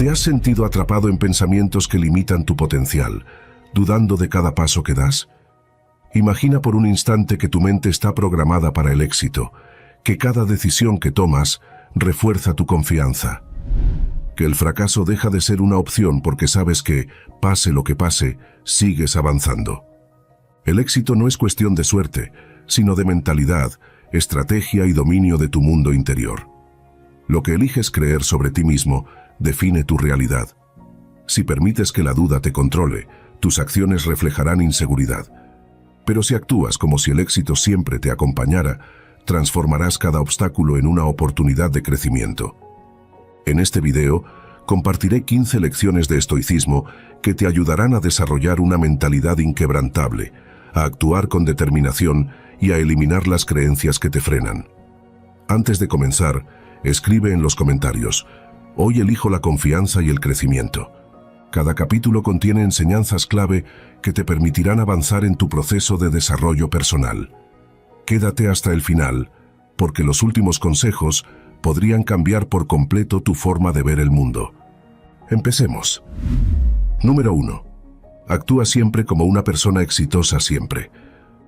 ¿Te has sentido atrapado en pensamientos que limitan tu potencial, dudando de cada paso que das? Imagina por un instante que tu mente está programada para el éxito, que cada decisión que tomas refuerza tu confianza, que el fracaso deja de ser una opción porque sabes que, pase lo que pase, sigues avanzando. El éxito no es cuestión de suerte, sino de mentalidad, estrategia y dominio de tu mundo interior. Lo que eliges creer sobre ti mismo define tu realidad. Si permites que la duda te controle, tus acciones reflejarán inseguridad. Pero si actúas como si el éxito siempre te acompañara, transformarás cada obstáculo en una oportunidad de crecimiento. En este video, compartiré 15 lecciones de estoicismo que te ayudarán a desarrollar una mentalidad inquebrantable, a actuar con determinación y a eliminar las creencias que te frenan. Antes de comenzar, escribe en los comentarios: hoy elijo la confianza y el crecimiento. Cada capítulo contiene enseñanzas clave que te permitirán avanzar en tu proceso de desarrollo personal. Quédate hasta el final, porque los últimos consejos podrían cambiar por completo tu forma de ver el mundo. Empecemos. Número 1. Actúa siempre como una persona exitosa siempre.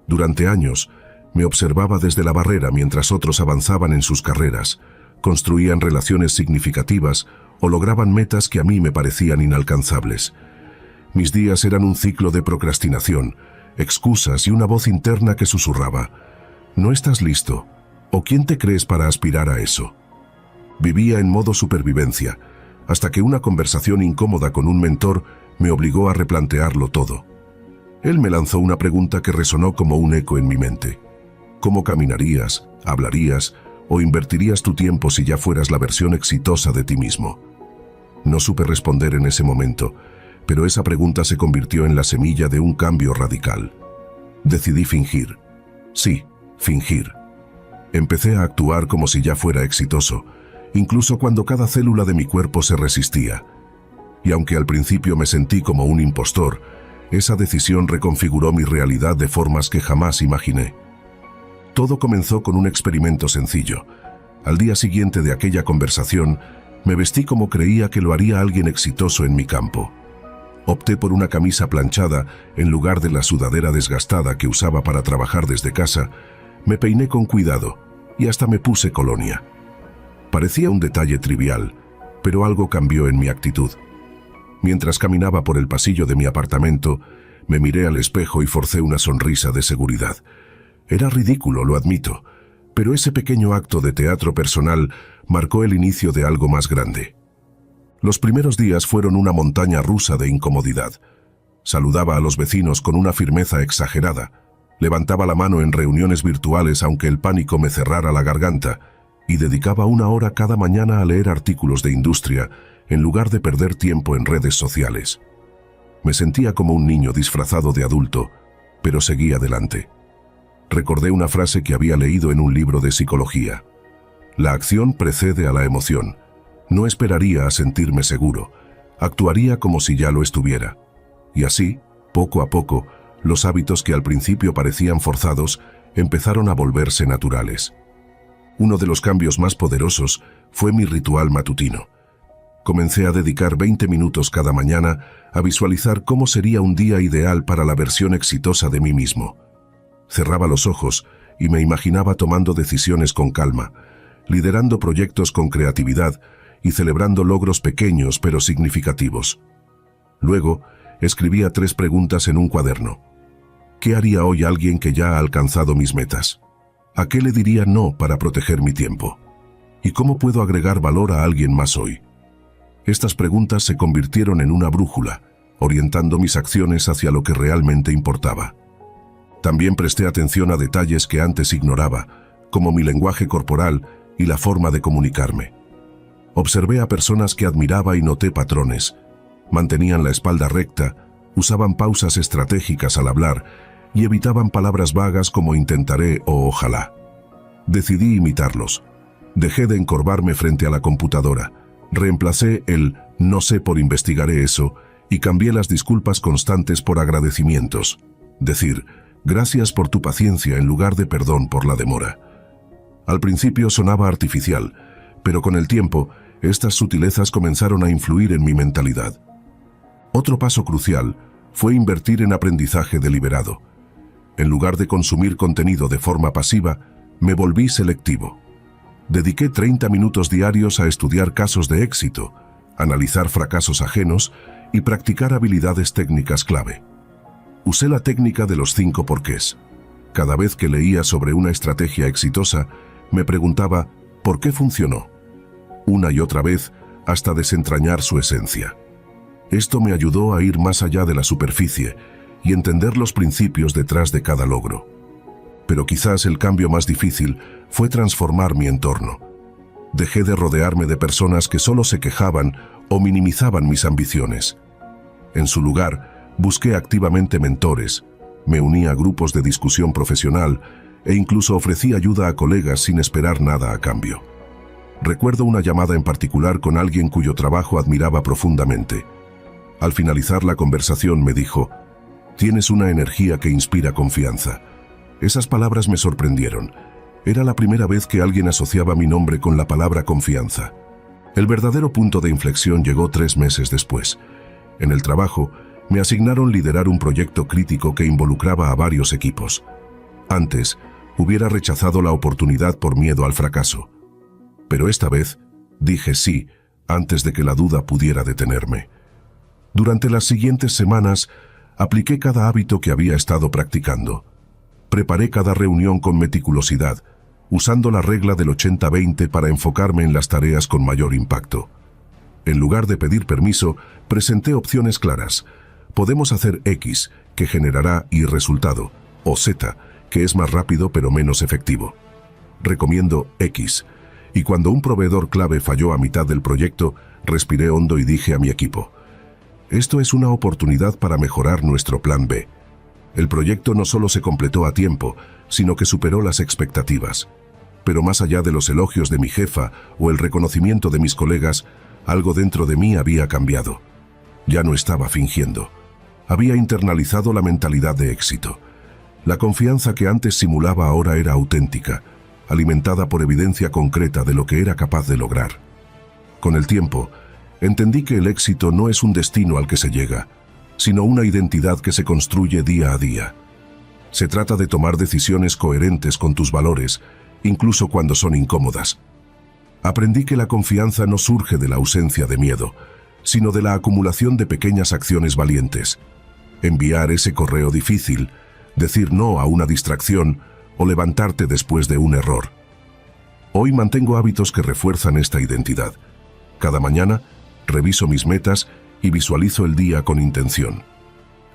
Durante años, me observaba desde la barrera mientras otros avanzaban en sus carreras, construían relaciones significativas o lograban metas que a mí me parecían inalcanzables. Mis días eran un ciclo de procrastinación, excusas y una voz interna que susurraba: ¿no estás listo? ¿O quién te crees para aspirar a eso? Vivía en modo supervivencia, hasta que una conversación incómoda con un mentor me obligó a replantearlo todo. Él me lanzó una pregunta que resonó como un eco en mi mente. ¿Cómo caminarías, hablarías o invertirías tu tiempo si ya fueras la versión exitosa de ti mismo? No supe responder en ese momento, pero esa pregunta se convirtió en la semilla de un cambio radical. Decidí fingir. Sí, fingir. Empecé a actuar como si ya fuera exitoso, incluso cuando cada célula de mi cuerpo se resistía. Y aunque al principio me sentí como un impostor, esa decisión reconfiguró mi realidad de formas que jamás imaginé. Todo comenzó con un experimento sencillo. Al día siguiente de aquella conversación, me vestí como creía que lo haría alguien exitoso en mi campo. Opté por una camisa planchada en lugar de la sudadera desgastada que usaba para trabajar desde casa. Me peiné con cuidado y hasta me puse colonia. Parecía un detalle trivial, pero algo cambió en mi actitud. Mientras caminaba por el pasillo de mi apartamento, me miré al espejo y forcé una sonrisa de seguridad. Era ridículo, lo admito, pero ese pequeño acto de teatro personal marcó el inicio de algo más grande. Los primeros días fueron una montaña rusa de incomodidad. Saludaba a los vecinos con una firmeza exagerada. Levantaba la mano en reuniones virtuales aunque el pánico me cerrara la garganta, y dedicaba 1 hora cada mañana a leer artículos de industria en lugar de perder tiempo en redes sociales. Me sentía como un niño disfrazado de adulto, pero seguí adelante. Recordé una frase que había leído en un libro de psicología: la acción precede a la emoción. No esperaría a sentirme seguro, actuaría como si ya lo estuviera. Y así, poco a poco, los hábitos que al principio parecían forzados empezaron a volverse naturales. Uno de los cambios más poderosos fue mi ritual matutino. Comencé a dedicar 20 minutos cada mañana a visualizar cómo sería un día ideal para la versión exitosa de mí mismo. Cerraba los ojos y me imaginaba tomando decisiones con calma, liderando proyectos con creatividad y celebrando logros pequeños pero significativos. Luego, escribía 3 preguntas en un cuaderno. ¿Qué haría hoy alguien que ya ha alcanzado mis metas? ¿A qué le diría no para proteger mi tiempo? ¿Y cómo puedo agregar valor a alguien más hoy? Estas preguntas se convirtieron en una brújula, orientando mis acciones hacia lo que realmente importaba. También presté atención a detalles que antes ignoraba, como mi lenguaje corporal y la forma de comunicarme. Observé a personas que admiraba y noté patrones. Mantenían la espalda recta, usaban pausas estratégicas al hablar y evitaban palabras vagas como intentaré o ojalá. Decidí imitarlos. Dejé de encorvarme frente a la computadora. Reemplacé el no sé por investigaré eso y cambié las disculpas constantes por agradecimientos. Decir gracias por tu paciencia en lugar de perdón por la demora. Al principio sonaba artificial, pero con el tiempo Estas sutilezas comenzaron a influir en mi mentalidad. Otro paso crucial fue invertir en aprendizaje deliberado. En lugar de consumir contenido de forma pasiva, me volví selectivo. Dediqué 30 minutos diarios a estudiar casos de éxito, analizar fracasos ajenos y practicar habilidades técnicas clave. Usé la técnica de los 5 porqués. Cada vez que leía sobre una estrategia exitosa, me preguntaba ¿por qué funcionó? Una y otra vez hasta desentrañar su esencia. Esto me ayudó a ir más allá de la superficie y entender los principios detrás de cada logro. Pero quizás el cambio más difícil fue transformar mi entorno. Dejé de rodearme de personas que solo se quejaban o minimizaban mis ambiciones. En su lugar, busqué activamente mentores, me uní a grupos de discusión profesional e incluso ofrecí ayuda a colegas sin esperar nada a cambio. Recuerdo una llamada en particular con alguien cuyo trabajo admiraba profundamente. Al finalizar la conversación me dijo: «Tienes una energía que inspira confianza». Esas palabras me sorprendieron. Era la primera vez que alguien asociaba mi nombre con la palabra confianza. El verdadero punto de inflexión llegó 3 meses después. En el trabajo, me asignaron liderar un proyecto crítico que involucraba a varios equipos. Antes, hubiera rechazado la oportunidad por miedo al fracaso. Pero esta vez, dije sí, antes de que la duda pudiera detenerme. Durante las siguientes semanas, apliqué cada hábito que había estado practicando. Preparé cada reunión con meticulosidad, usando la regla del 80-20 para enfocarme en las tareas con mayor impacto. En lugar de pedir permiso, presenté opciones claras. Podemos hacer X, que generará Y resultado, o Z, que es más rápido pero menos efectivo. Recomiendo X. Y cuando un proveedor clave falló a mitad del proyecto, respiré hondo y dije a mi equipo: «Esto es una oportunidad para mejorar nuestro plan B». El proyecto no solo se completó a tiempo, sino que superó las expectativas. Pero más allá de los elogios de mi jefa o el reconocimiento de mis colegas, algo dentro de mí había cambiado. Ya no estaba fingiendo. Había internalizado la mentalidad de éxito. La confianza que antes simulaba ahora era auténtica, alimentada por evidencia concreta de lo que era capaz de lograr. Con el tiempo, entendí que el éxito no es un destino al que se llega, sino una identidad que se construye día a día. Se trata de tomar decisiones coherentes con tus valores, incluso cuando son incómodas. Aprendí que la confianza no surge de la ausencia de miedo, sino de la acumulación de pequeñas acciones valientes. Enviar ese correo difícil, decir no a una distracción o levantarte después de un error. Hoy mantengo hábitos que refuerzan esta identidad. Cada mañana, reviso mis metas y visualizo el día con intención.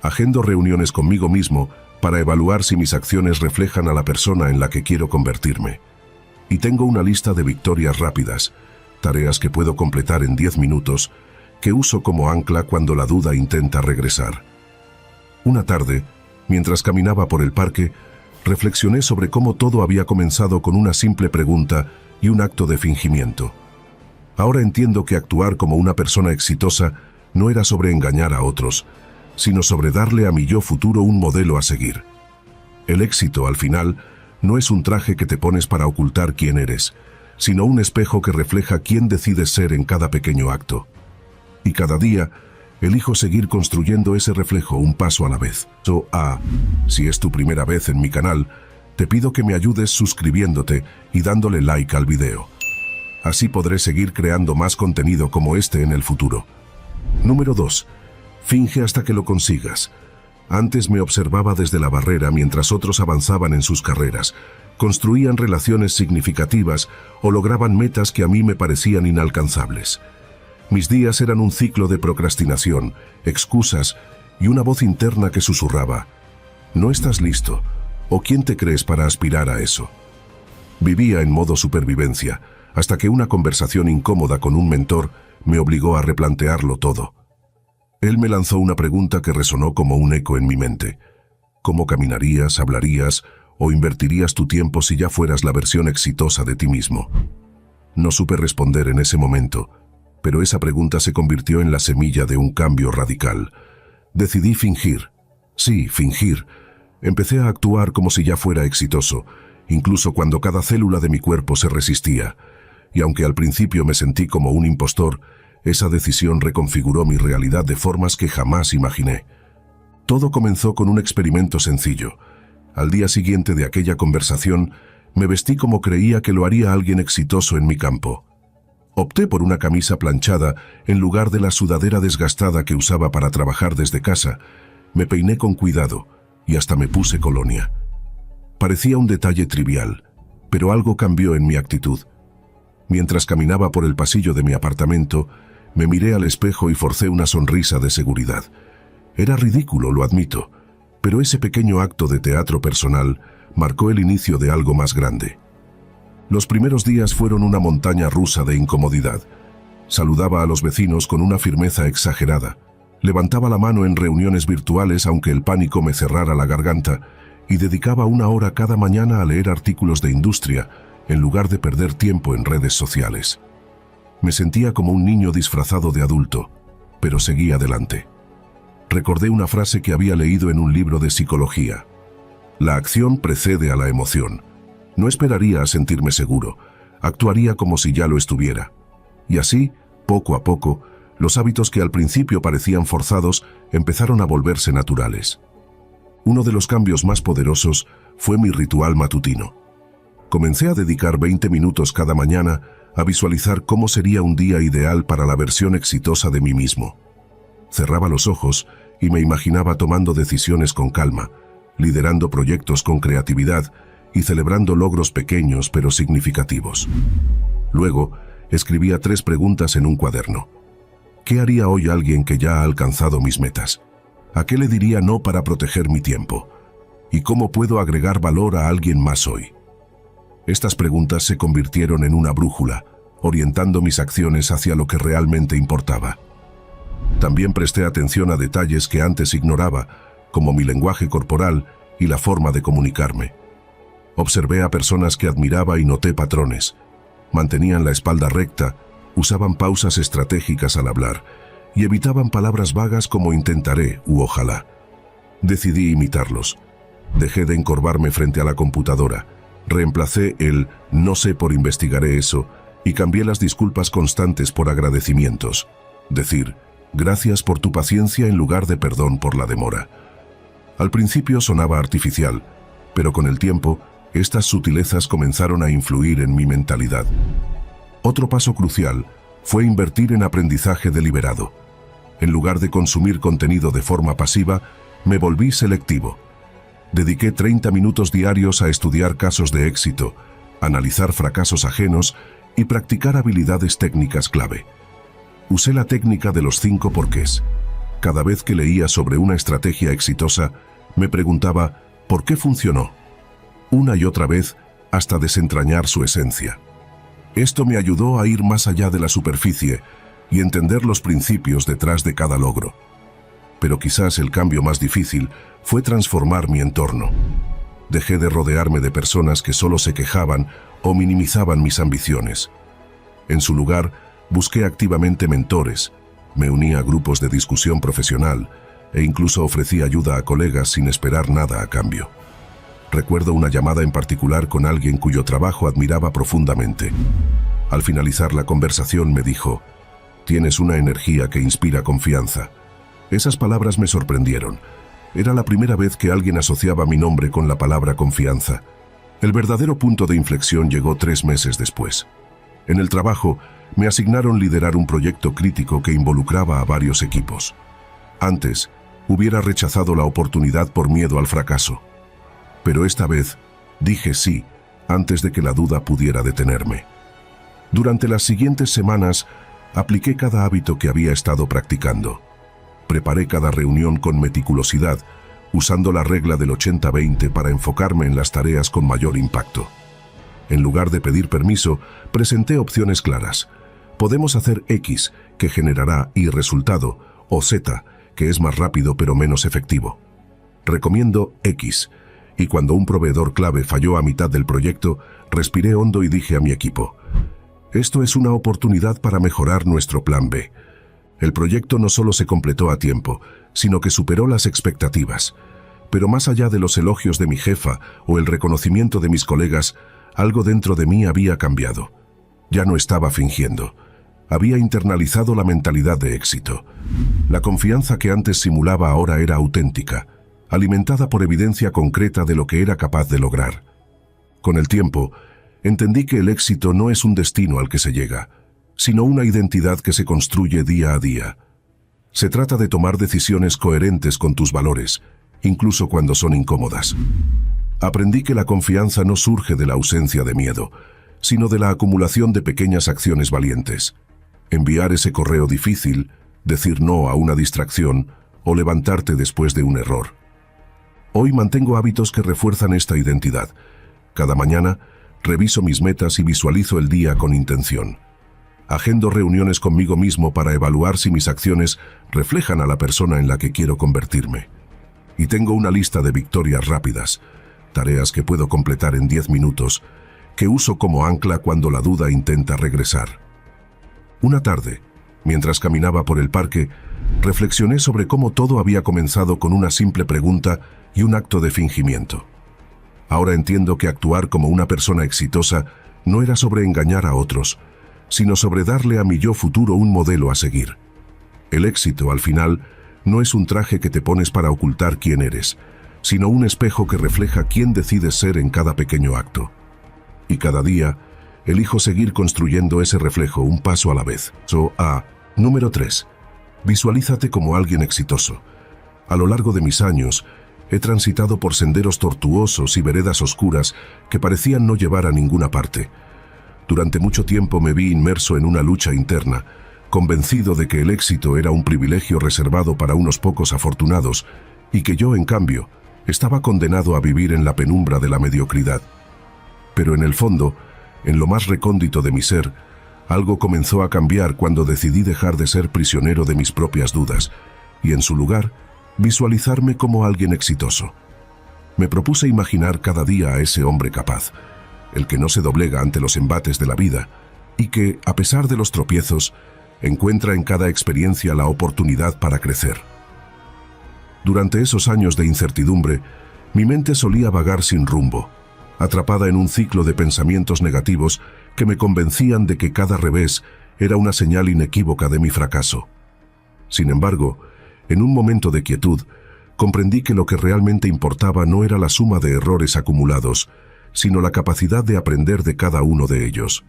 Agendo reuniones conmigo mismo para evaluar si mis acciones reflejan a la persona en la que quiero convertirme. Y tengo una lista de victorias rápidas, tareas que puedo completar en 10 minutos, que uso como ancla cuando la duda intenta regresar. Una tarde, mientras caminaba por el parque, reflexioné sobre cómo todo había comenzado con una simple pregunta y un acto de fingimiento. Ahora entiendo que actuar como una persona exitosa no era sobre engañar a otros, sino sobre darle a mi yo futuro un modelo a seguir. El éxito, al final, no es un traje que te pones para ocultar quién eres, sino un espejo que refleja quién decides ser en cada pequeño acto. Y cada día, elijo seguir construyendo ese reflejo un paso a la vez. Si es tu primera vez en mi canal, te pido que me ayudes suscribiéndote y dándole like al video. Así podré seguir creando más contenido como este en el futuro. Número 2. Finge hasta que lo consigas. Antes me observaba desde la barrera mientras otros avanzaban en sus carreras, construían relaciones significativas o lograban metas que a mí me parecían inalcanzables. Mis días eran un ciclo de procrastinación, excusas y una voz interna que susurraba: «No estás listo», o «¿Quién te crees para aspirar a eso?». Vivía en modo supervivencia, hasta que una conversación incómoda con un mentor me obligó a replantearlo todo. Él me lanzó una pregunta que resonó como un eco en mi mente. ¿Cómo caminarías, hablarías o invertirías tu tiempo si ya fueras la versión exitosa de ti mismo? No supe responder en ese momento, pero esa pregunta se convirtió en la semilla de un cambio radical. Decidí fingir. Sí, fingir. Empecé a actuar como si ya fuera exitoso, incluso cuando cada célula de mi cuerpo se resistía. y aunque al principio me sentí como un impostor, esa decisión reconfiguró mi realidad de formas que jamás imaginé. Todo comenzó con un experimento sencillo. Al día siguiente de aquella conversación, me vestí como creía que lo haría alguien exitoso en mi campo. Opté por una camisa planchada en lugar de la sudadera desgastada que usaba para trabajar desde casa. Me peiné con cuidado y hasta me puse colonia. Parecía un detalle trivial, pero algo cambió en mi actitud. Mientras caminaba por el pasillo de mi apartamento, me miré al espejo y forcé una sonrisa de seguridad. Era ridículo, lo admito, pero ese pequeño acto de teatro personal marcó el inicio de algo más grande. Los primeros días fueron una montaña rusa de incomodidad. Saludaba a los vecinos con una firmeza exagerada. Levantaba la mano en reuniones virtuales aunque el pánico me cerrara la garganta, y dedicaba 1 hora cada mañana a leer artículos de industria en lugar de perder tiempo en redes sociales. Me sentía como un niño disfrazado de adulto, pero seguí adelante. Recordé una frase que había leído en un libro de psicología. La acción precede a la emoción. No esperaría a sentirme seguro, actuaría como si ya lo estuviera. Y así, poco a poco, los hábitos que al principio parecían forzados empezaron a volverse naturales. Uno de los cambios más poderosos fue mi ritual matutino. Comencé a dedicar 20 minutos cada mañana a visualizar cómo sería un día ideal para la versión exitosa de mí mismo. Cerraba los ojos y me imaginaba tomando decisiones con calma, liderando proyectos con creatividad y celebrando logros pequeños pero significativos. Luego, escribía 3 preguntas en un cuaderno. ¿Qué haría hoy alguien que ya ha alcanzado mis metas? ¿A qué le diría no para proteger mi tiempo? ¿Y cómo puedo agregar valor a alguien más hoy? Estas preguntas se convirtieron en una brújula, orientando mis acciones hacia lo que realmente importaba. También presté atención a detalles que antes ignoraba, como mi lenguaje corporal y la forma de comunicarme. Observé a personas que admiraba y noté patrones. Mantenían la espalda recta, usaban pausas estratégicas al hablar y evitaban palabras vagas como intentaré u ojalá. Decidí imitarlos. Dejé de encorvarme frente a la computadora. Reemplacé el no sé por investigaré eso y cambié las disculpas constantes por agradecimientos. Decir gracias por tu paciencia en lugar de perdón por la demora. Al principio sonaba artificial, pero con el tiempo estas sutilezas comenzaron a influir en mi mentalidad. Otro paso crucial fue invertir en aprendizaje deliberado. En lugar de consumir contenido de forma pasiva, me volví selectivo. Dediqué 30 minutos diarios a estudiar casos de éxito, analizar fracasos ajenos y practicar habilidades técnicas clave. Usé la técnica de los 5 porqués. Cada vez que leía sobre una estrategia exitosa, me preguntaba ¿por qué funcionó? Una y otra vez hasta desentrañar su esencia. Esto me ayudó a ir más allá de la superficie y entender los principios detrás de cada logro. Pero quizás el cambio más difícil fue transformar mi entorno. Dejé de rodearme de personas que solo se quejaban o minimizaban mis ambiciones. En su lugar, busqué activamente mentores, me uní a grupos de discusión profesional e incluso ofrecí ayuda a colegas sin esperar nada a cambio. Recuerdo una llamada en particular con alguien cuyo trabajo admiraba profundamente. Al finalizar la conversación me dijo, «Tienes una energía que inspira confianza». Esas palabras me sorprendieron. Era la primera vez que alguien asociaba mi nombre con la palabra confianza. El verdadero punto de inflexión llegó 3 meses después. En el trabajo, me asignaron liderar un proyecto crítico que involucraba a varios equipos. Antes, hubiera rechazado la oportunidad por miedo al fracaso. Pero esta vez, dije sí, antes de que la duda pudiera detenerme. Durante las siguientes semanas, apliqué cada hábito que había estado practicando. Preparé cada reunión con meticulosidad, usando la regla del 80-20 para enfocarme en las tareas con mayor impacto. En lugar de pedir permiso, presenté opciones claras. Podemos hacer X, que generará Y resultado, o Z, que es más rápido pero menos efectivo. Recomiendo X, y cuando un proveedor clave falló a mitad del proyecto, respiré hondo y dije a mi equipo, «Esto es una oportunidad para mejorar nuestro plan B». El proyecto no solo se completó a tiempo, sino que superó las expectativas. Pero más allá de los elogios de mi jefa o el reconocimiento de mis colegas, algo dentro de mí había cambiado. Ya no estaba fingiendo. Había internalizado la mentalidad de éxito. La confianza que antes simulaba ahora era auténtica, alimentada por evidencia concreta de lo que era capaz de lograr. Con el tiempo, entendí que el éxito no es un destino al que se llega, sino una identidad que se construye día a día. Se trata de tomar decisiones coherentes con tus valores, incluso cuando son incómodas. Aprendí que la confianza no surge de la ausencia de miedo, sino de la acumulación de pequeñas acciones valientes. Enviar ese correo difícil, decir no a una distracción o levantarte después de un error. Hoy mantengo hábitos que refuerzan esta identidad. Cada mañana, reviso mis metas y visualizo el día con intención. Agendo reuniones conmigo mismo para evaluar si mis acciones reflejan a la persona en la que quiero convertirme. Y tengo una lista de victorias rápidas, tareas que puedo completar en 10 minutos, que uso como ancla cuando la duda intenta regresar. Una tarde, mientras caminaba por el parque, reflexioné sobre cómo todo había comenzado con una simple pregunta y un acto de fingimiento. Ahora entiendo que actuar como una persona exitosa no era sobre engañar a otros, sino sobre darle a mi yo futuro un modelo a seguir. El éxito, al final, no es un traje que te pones para ocultar quién eres, sino un espejo que refleja quién decides ser en cada pequeño acto. Y cada día, elijo seguir construyendo ese reflejo un paso a la vez. Número 3. Visualízate como alguien exitoso. A lo largo de mis años, he transitado por senderos tortuosos y veredas oscuras que parecían no llevar a ninguna parte. Durante mucho tiempo me vi inmerso en una lucha interna, convencido de que el éxito era un privilegio reservado para unos pocos afortunados y que yo, en cambio, estaba condenado a vivir en la penumbra de la mediocridad. Pero en el fondo, en lo más recóndito de mi ser, algo comenzó a cambiar cuando decidí dejar de ser prisionero de mis propias dudas y, en su lugar, visualizarme como alguien exitoso. Me propuse imaginar cada día a ese hombre capaz, el que no se doblega ante los embates de la vida y que, a pesar de los tropiezos, encuentra en cada experiencia la oportunidad para crecer. Durante esos años de incertidumbre, mi mente solía vagar sin rumbo, atrapada en un ciclo de pensamientos negativos que me convencían de que cada revés era una señal inequívoca de mi fracaso. Sin embargo, en un momento de quietud, comprendí que lo que realmente importaba no era la suma de errores acumulados, sino la capacidad de aprender de cada uno de ellos.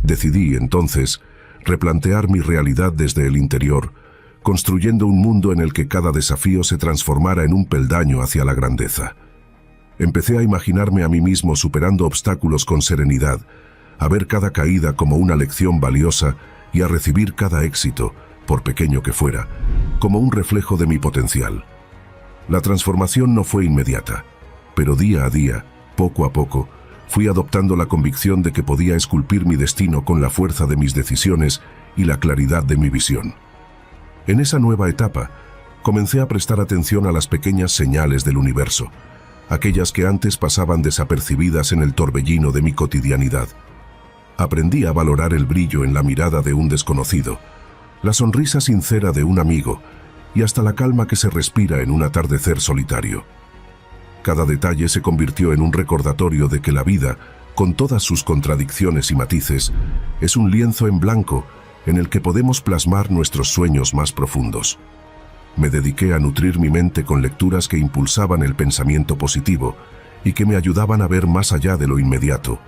Decidí, entonces, replantear mi realidad desde el interior, construyendo un mundo en el que cada desafío se transformara en un peldaño hacia la grandeza. Empecé a imaginarme a mí mismo superando obstáculos con serenidad, a ver cada caída como una lección valiosa y a recibir cada éxito, por pequeño que fuera, como un reflejo de mi potencial. La transformación no fue inmediata, pero día a día, poco a poco, fui adoptando la convicción de que podía esculpir mi destino con la fuerza de mis decisiones y la claridad de mi visión. En esa nueva etapa, comencé a prestar atención a las pequeñas señales del universo, aquellas que antes pasaban desapercibidas en el torbellino de mi cotidianidad. Aprendí a valorar el brillo en la mirada de un desconocido, la sonrisa sincera de un amigo y hasta la calma que se respira en un atardecer solitario. Cada detalle se convirtió en un recordatorio de que la vida, con todas sus contradicciones y matices, es un lienzo en blanco en el que podemos plasmar nuestros sueños más profundos. Me dediqué a nutrir mi mente con lecturas que impulsaban el pensamiento positivo y que me ayudaban a ver más allá de lo inmediato,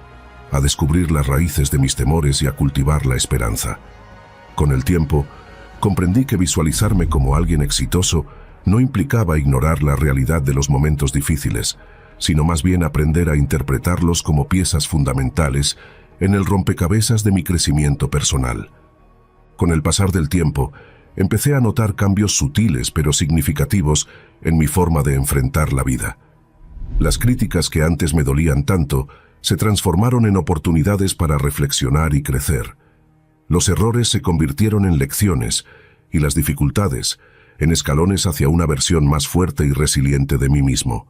a descubrir las raíces de mis temores y a cultivar la esperanza. Con el tiempo, comprendí que visualizarme como alguien exitoso no implicaba ignorar la realidad de los momentos difíciles, sino más bien aprender a interpretarlos como piezas fundamentales en el rompecabezas de mi crecimiento personal. Con el pasar del tiempo, empecé a notar cambios sutiles pero significativos en mi forma de enfrentar la vida. Las críticas que antes me dolían tanto se transformaron en oportunidades para reflexionar y crecer. Los errores se convirtieron en lecciones y las dificultades en escalones hacia una versión más fuerte y resiliente de mí mismo.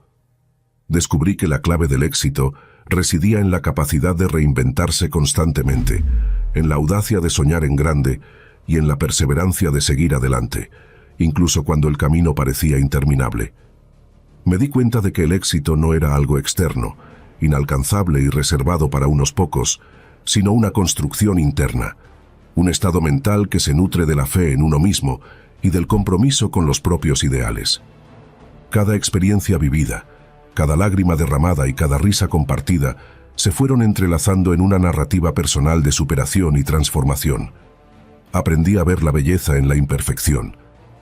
Descubrí que la clave del éxito residía en la capacidad de reinventarse constantemente, en la audacia de soñar en grande y en la perseverancia de seguir adelante, incluso cuando el camino parecía interminable. Me di cuenta de que el éxito no era algo externo, inalcanzable y reservado para unos pocos, sino una construcción interna, un estado mental que se nutre de la fe en uno mismo y del compromiso con los propios ideales. Cada experiencia vivida, cada lágrima derramada y cada risa compartida se fueron entrelazando en una narrativa personal de superación y transformación. Aprendí a ver la belleza en la imperfección,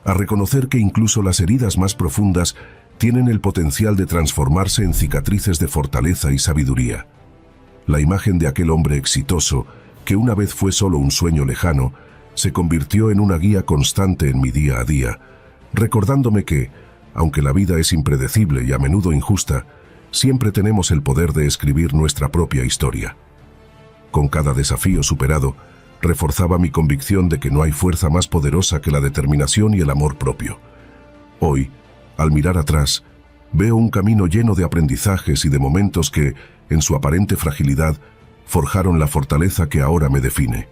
a reconocer que incluso las heridas más profundas tienen el potencial de transformarse en cicatrices de fortaleza y sabiduría. La imagen de aquel hombre exitoso, que una vez fue solo un sueño lejano, se convirtió en una guía constante en mi día a día, recordándome que, aunque la vida es impredecible y a menudo injusta, siempre tenemos el poder de escribir nuestra propia historia. Con cada desafío superado, reforzaba mi convicción de que no hay fuerza más poderosa que la determinación y el amor propio. Hoy, al mirar atrás, veo un camino lleno de aprendizajes y de momentos que, en su aparente fragilidad, forjaron la fortaleza que ahora me define.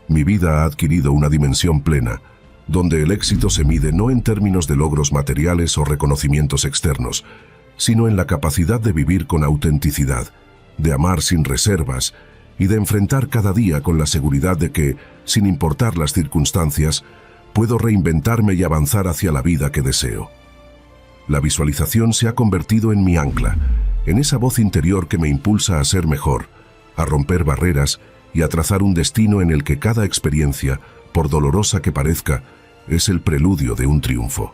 Mi vida ha adquirido una dimensión plena, donde el éxito se mide no en términos de logros materiales o reconocimientos externos, sino en la capacidad de vivir con autenticidad, de amar sin reservas y de enfrentar cada día con la seguridad de que, sin importar las circunstancias, puedo reinventarme y avanzar hacia la vida que deseo. La visualización se ha convertido en mi ancla, en esa voz interior que me impulsa a ser mejor, a romper barreras y a trazar un destino en el que cada experiencia, por dolorosa que parezca, es el preludio de un triunfo.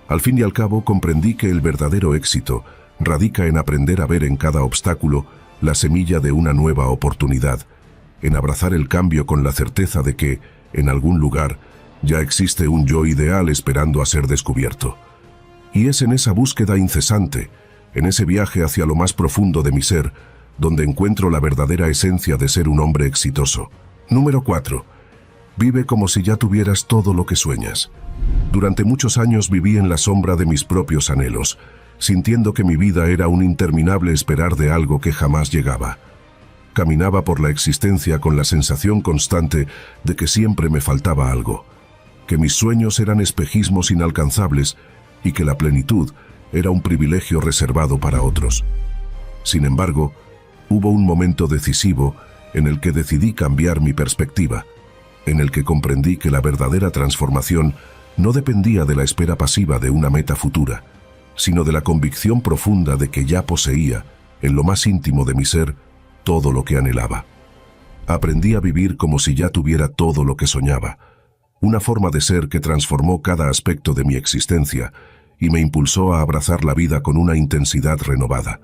Al fin y al cabo comprendí que el verdadero éxito radica en aprender a ver en cada obstáculo la semilla de una nueva oportunidad, en abrazar el cambio con la certeza de que, en algún lugar, ya existe un yo ideal esperando a ser descubierto. Y es en esa búsqueda incesante, en ese viaje hacia lo más profundo de mi ser, donde encuentro la verdadera esencia de ser un hombre exitoso. Número 4. Vive como si ya tuvieras todo lo que sueñas. Durante muchos años viví en la sombra de mis propios anhelos, sintiendo que mi vida era un interminable esperar de algo que jamás llegaba. Caminaba por la existencia con la sensación constante de que siempre me faltaba algo, que mis sueños eran espejismos inalcanzables y que la plenitud era un privilegio reservado para otros. Sin embargo, hubo un momento decisivo en el que decidí cambiar mi perspectiva, en el que comprendí que la verdadera transformación no dependía de la espera pasiva de una meta futura, sino de la convicción profunda de que ya poseía, en lo más íntimo de mi ser, todo lo que anhelaba. Aprendí a vivir como si ya tuviera todo lo que soñaba, una forma de ser que transformó cada aspecto de mi existencia y me impulsó a abrazar la vida con una intensidad renovada.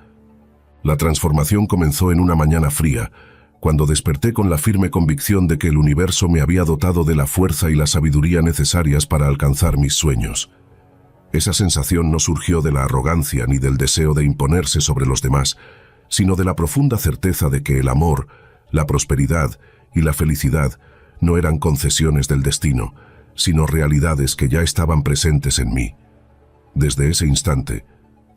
La transformación comenzó en una mañana fría, cuando desperté con la firme convicción de que el universo me había dotado de la fuerza y la sabiduría necesarias para alcanzar mis sueños. Esa sensación no surgió de la arrogancia ni del deseo de imponerse sobre los demás, sino de la profunda certeza de que el amor, la prosperidad y la felicidad no eran concesiones del destino, sino realidades que ya estaban presentes en mí. Desde ese instante,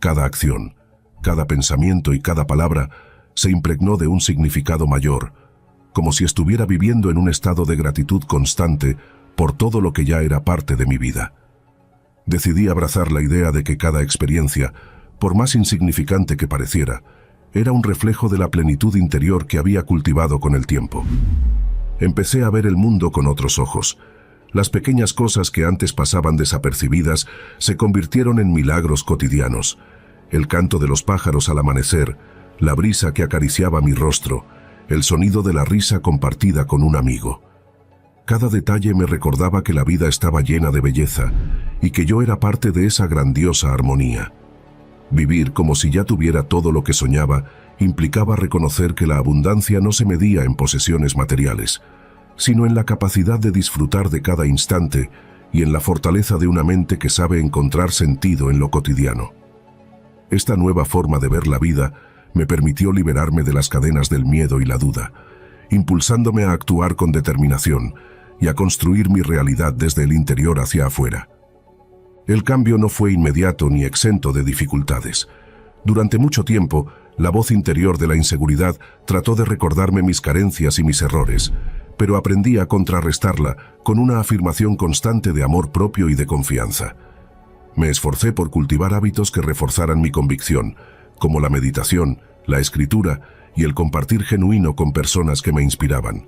cada acción, cada pensamiento y cada palabra se impregnó de un significado mayor, como si estuviera viviendo en un estado de gratitud constante por todo lo que ya era parte de mi vida. Decidí abrazar la idea de que cada experiencia, por más insignificante que pareciera, era un reflejo de la plenitud interior que había cultivado con el tiempo. Empecé a ver el mundo con otros ojos. Las pequeñas cosas que antes pasaban desapercibidas se convirtieron en milagros cotidianos. El canto de los pájaros al amanecer, la brisa que acariciaba mi rostro, el sonido de la risa compartida con un amigo. Cada detalle me recordaba que la vida estaba llena de belleza y que yo era parte de esa grandiosa armonía. Vivir como si ya tuviera todo lo que soñaba implicaba reconocer que la abundancia no se medía en posesiones materiales, sino en la capacidad de disfrutar de cada instante y en la fortaleza de una mente que sabe encontrar sentido en lo cotidiano. Esta nueva forma de ver la vida me permitió liberarme de las cadenas del miedo y la duda, impulsándome a actuar con determinación y a construir mi realidad desde el interior hacia afuera. El cambio no fue inmediato ni exento de dificultades. Durante mucho tiempo, la voz interior de la inseguridad trató de recordarme mis carencias y mis errores, pero aprendí a contrarrestarla con una afirmación constante de amor propio y de confianza. Me esforcé por cultivar hábitos que reforzaran mi convicción, como la meditación, la escritura y el compartir genuino con personas que me inspiraban.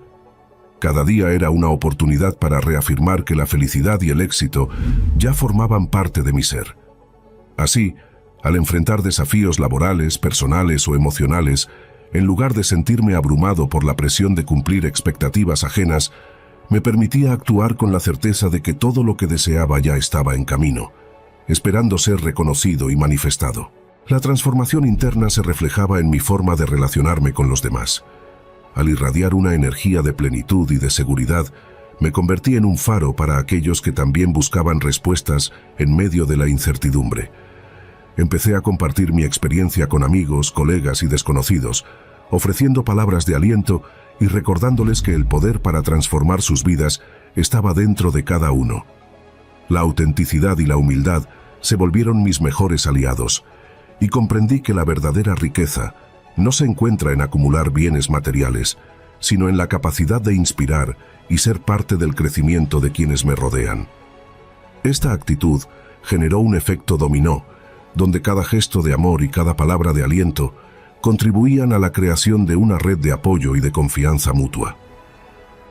Cada día era una oportunidad para reafirmar que la felicidad y el éxito ya formaban parte de mi ser. Así, al enfrentar desafíos laborales, personales o emocionales, en lugar de sentirme abrumado por la presión de cumplir expectativas ajenas, me permitía actuar con la certeza de que todo lo que deseaba ya estaba en camino, esperando ser reconocido y manifestado. La transformación interna se reflejaba en mi forma de relacionarme con los demás. Al irradiar una energía de plenitud y de seguridad, me convertí en un faro para aquellos que también buscaban respuestas en medio de la incertidumbre. Empecé a compartir mi experiencia con amigos, colegas y desconocidos, ofreciendo palabras de aliento y recordándoles que el poder para transformar sus vidas estaba dentro de cada uno. La autenticidad y la humildad se volvieron mis mejores aliados, y comprendí que la verdadera riqueza no se encuentra en acumular bienes materiales, sino en la capacidad de inspirar y ser parte del crecimiento de quienes me rodean. Esta actitud generó un efecto dominó, donde cada gesto de amor y cada palabra de aliento contribuían a la creación de una red de apoyo y de confianza mutua.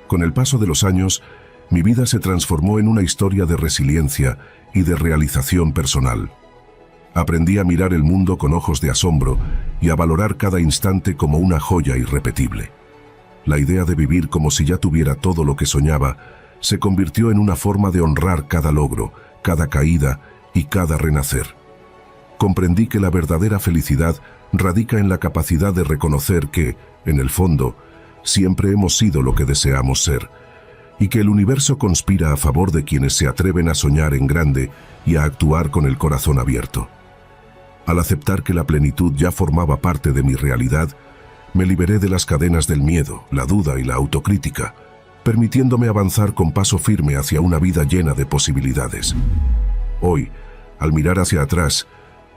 Con el paso de los años, mi vida se transformó en una historia de resiliencia y de realización personal. Aprendí a mirar el mundo con ojos de asombro y a valorar cada instante como una joya irrepetible. La idea de vivir como si ya tuviera todo lo que soñaba se convirtió en una forma de honrar cada logro, cada caída y cada renacer. Comprendí que la verdadera felicidad radica en la capacidad de reconocer que, en el fondo, siempre hemos sido lo que deseamos ser, y que el universo conspira a favor de quienes se atreven a soñar en grande y a actuar con el corazón abierto. Al aceptar que la plenitud ya formaba parte de mi realidad, me liberé de las cadenas del miedo, la duda y la autocrítica, permitiéndome avanzar con paso firme hacia una vida llena de posibilidades. Hoy, al mirar hacia atrás,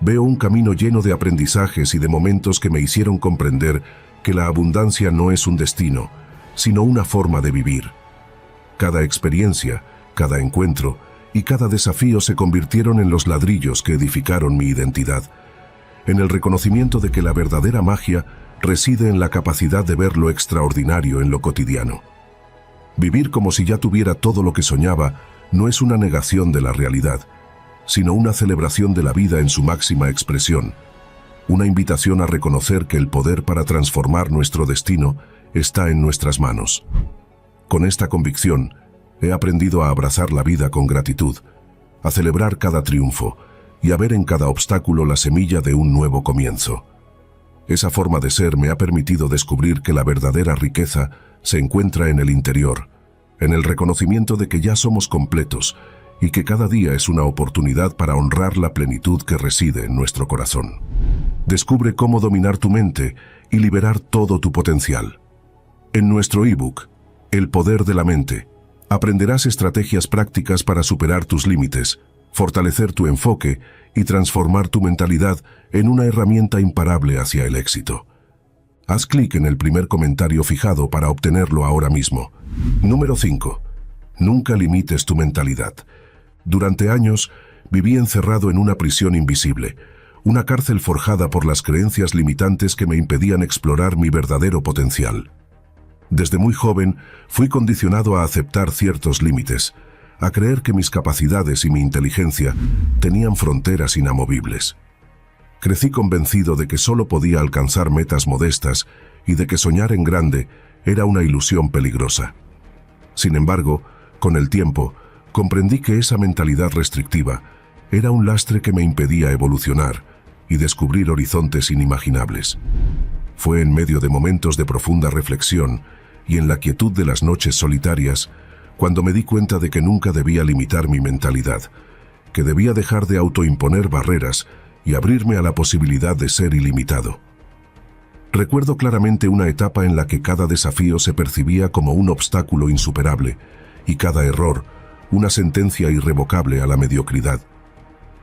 veo un camino lleno de aprendizajes y de momentos que me hicieron comprender que la abundancia no es un destino, sino una forma de vivir. Cada experiencia, cada encuentro y cada desafío se convirtieron en los ladrillos que edificaron mi identidad, en el reconocimiento de que la verdadera magia reside en la capacidad de ver lo extraordinario en lo cotidiano. Vivir como si ya tuviera todo lo que soñaba no es una negación de la realidad, sino una celebración de la vida en su máxima expresión, una invitación a reconocer que el poder para transformar nuestro destino está en nuestras manos. Con esta convicción, he aprendido a abrazar la vida con gratitud, a celebrar cada triunfo y a ver en cada obstáculo la semilla de un nuevo comienzo. Esa forma de ser me ha permitido descubrir que la verdadera riqueza se encuentra en el interior, en el reconocimiento de que ya somos completos y que cada día es una oportunidad para honrar la plenitud que reside en nuestro corazón. Descubre cómo dominar tu mente y liberar todo tu potencial. En nuestro ebook, El poder de la mente, aprenderás estrategias prácticas para superar tus límites, fortalecer tu enfoque y transformar tu mentalidad en una herramienta imparable hacia el éxito. Haz clic en el primer comentario fijado para obtenerlo ahora mismo. Número 5. Nunca limites tu mentalidad. Durante años, viví encerrado en una prisión invisible, una cárcel forjada por las creencias limitantes que me impedían explorar mi verdadero potencial. Desde muy joven, fui condicionado a aceptar ciertos límites, a creer que mis capacidades y mi inteligencia tenían fronteras inamovibles. Crecí convencido de que solo podía alcanzar metas modestas y de que soñar en grande era una ilusión peligrosa. Sin embargo, con el tiempo, comprendí que esa mentalidad restrictiva era un lastre que me impedía evolucionar y descubrir horizontes inimaginables. Fue en medio de momentos de profunda reflexión y en la quietud de las noches solitarias cuando me di cuenta de que nunca debía limitar mi mentalidad, que debía dejar de autoimponer barreras y abrirme a la posibilidad de ser ilimitado. Recuerdo claramente una etapa en la que cada desafío se percibía como un obstáculo insuperable y cada error una sentencia irrevocable a la mediocridad.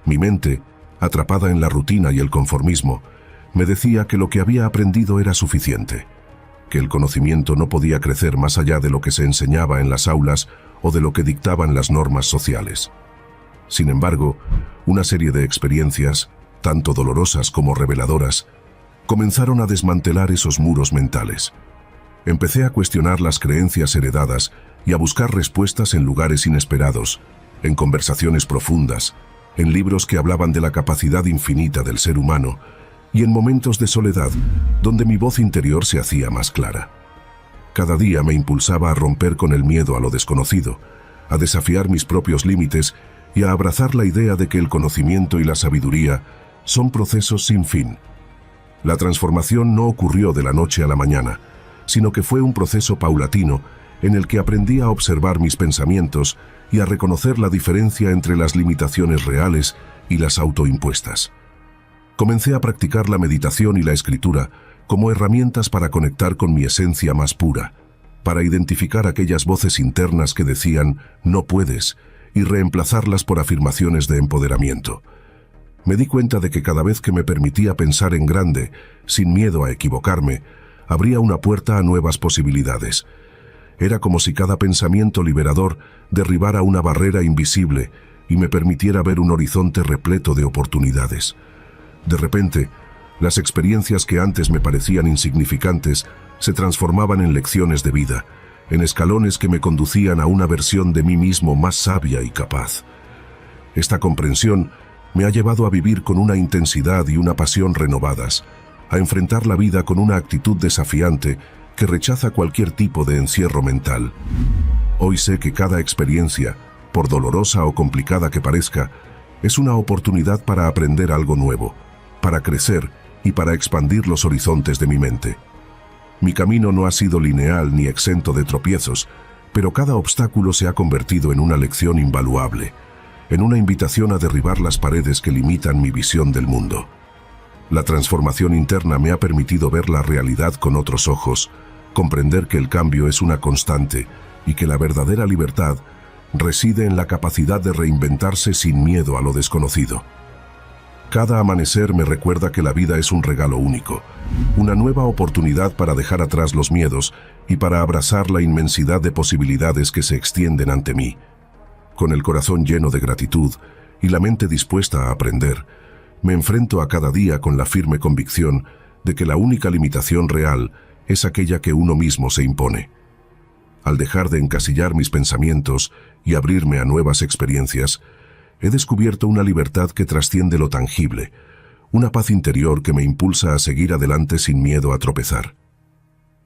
Mi mente, atrapada en la rutina y el conformismo, me decía que lo que había aprendido era suficiente, que el conocimiento no podía crecer más allá de lo que se enseñaba en las aulas o de lo que dictaban las normas sociales. Sin embargo, una serie de experiencias, tanto dolorosas como reveladoras, comenzaron a desmantelar esos muros mentales. Empecé a cuestionar las creencias heredadas y a buscar respuestas en lugares inesperados, en conversaciones profundas, en libros que hablaban de la capacidad infinita del ser humano y en momentos de soledad donde mi voz interior se hacía más clara. Cada día me impulsaba a romper con el miedo a lo desconocido, a desafiar mis propios límites y a abrazar la idea de que el conocimiento y la sabiduría son procesos sin fin. La transformación no ocurrió de la noche a la mañana, sino que fue un proceso paulatino en el que aprendí a observar mis pensamientos y a reconocer la diferencia entre las limitaciones reales y las autoimpuestas. Comencé a practicar la meditación y la escritura como herramientas para conectar con mi esencia más pura, para identificar aquellas voces internas que decían «no puedes» y reemplazarlas por afirmaciones de empoderamiento. Me di cuenta de que cada vez que me permitía pensar en grande, sin miedo a equivocarme, abría una puerta a nuevas posibilidades. Era como si cada pensamiento liberador derribara una barrera invisible y me permitiera ver un horizonte repleto de oportunidades. De repente, las experiencias que antes me parecían insignificantes se transformaban en lecciones de vida, en escalones que me conducían a una versión de mí mismo más sabia y capaz. Esta comprensión me ha llevado a vivir con una intensidad y una pasión renovadas, a enfrentar la vida con una actitud desafiante que rechaza cualquier tipo de encierro mental. Hoy sé que cada experiencia, por dolorosa o complicada que parezca, es una oportunidad para aprender algo nuevo, para crecer y para expandir los horizontes de mi mente. Mi camino no ha sido lineal ni exento de tropiezos, pero cada obstáculo se ha convertido en una lección invaluable, en una invitación a derribar las paredes que limitan mi visión del mundo. La transformación interna me ha permitido ver la realidad con otros ojos, comprender que el cambio es una constante y que la verdadera libertad reside en la capacidad de reinventarse sin miedo a lo desconocido. Cada amanecer me recuerda que la vida es un regalo único, una nueva oportunidad para dejar atrás los miedos y para abrazar la inmensidad de posibilidades que se extienden ante mí. Con el corazón lleno de gratitud y la mente dispuesta a aprender, me enfrento a cada día con la firme convicción de que la única limitación real es aquella que uno mismo se impone. Al dejar de encasillar mis pensamientos y abrirme a nuevas experiencias, he descubierto una libertad que trasciende lo tangible, una paz interior que me impulsa a seguir adelante sin miedo a tropezar.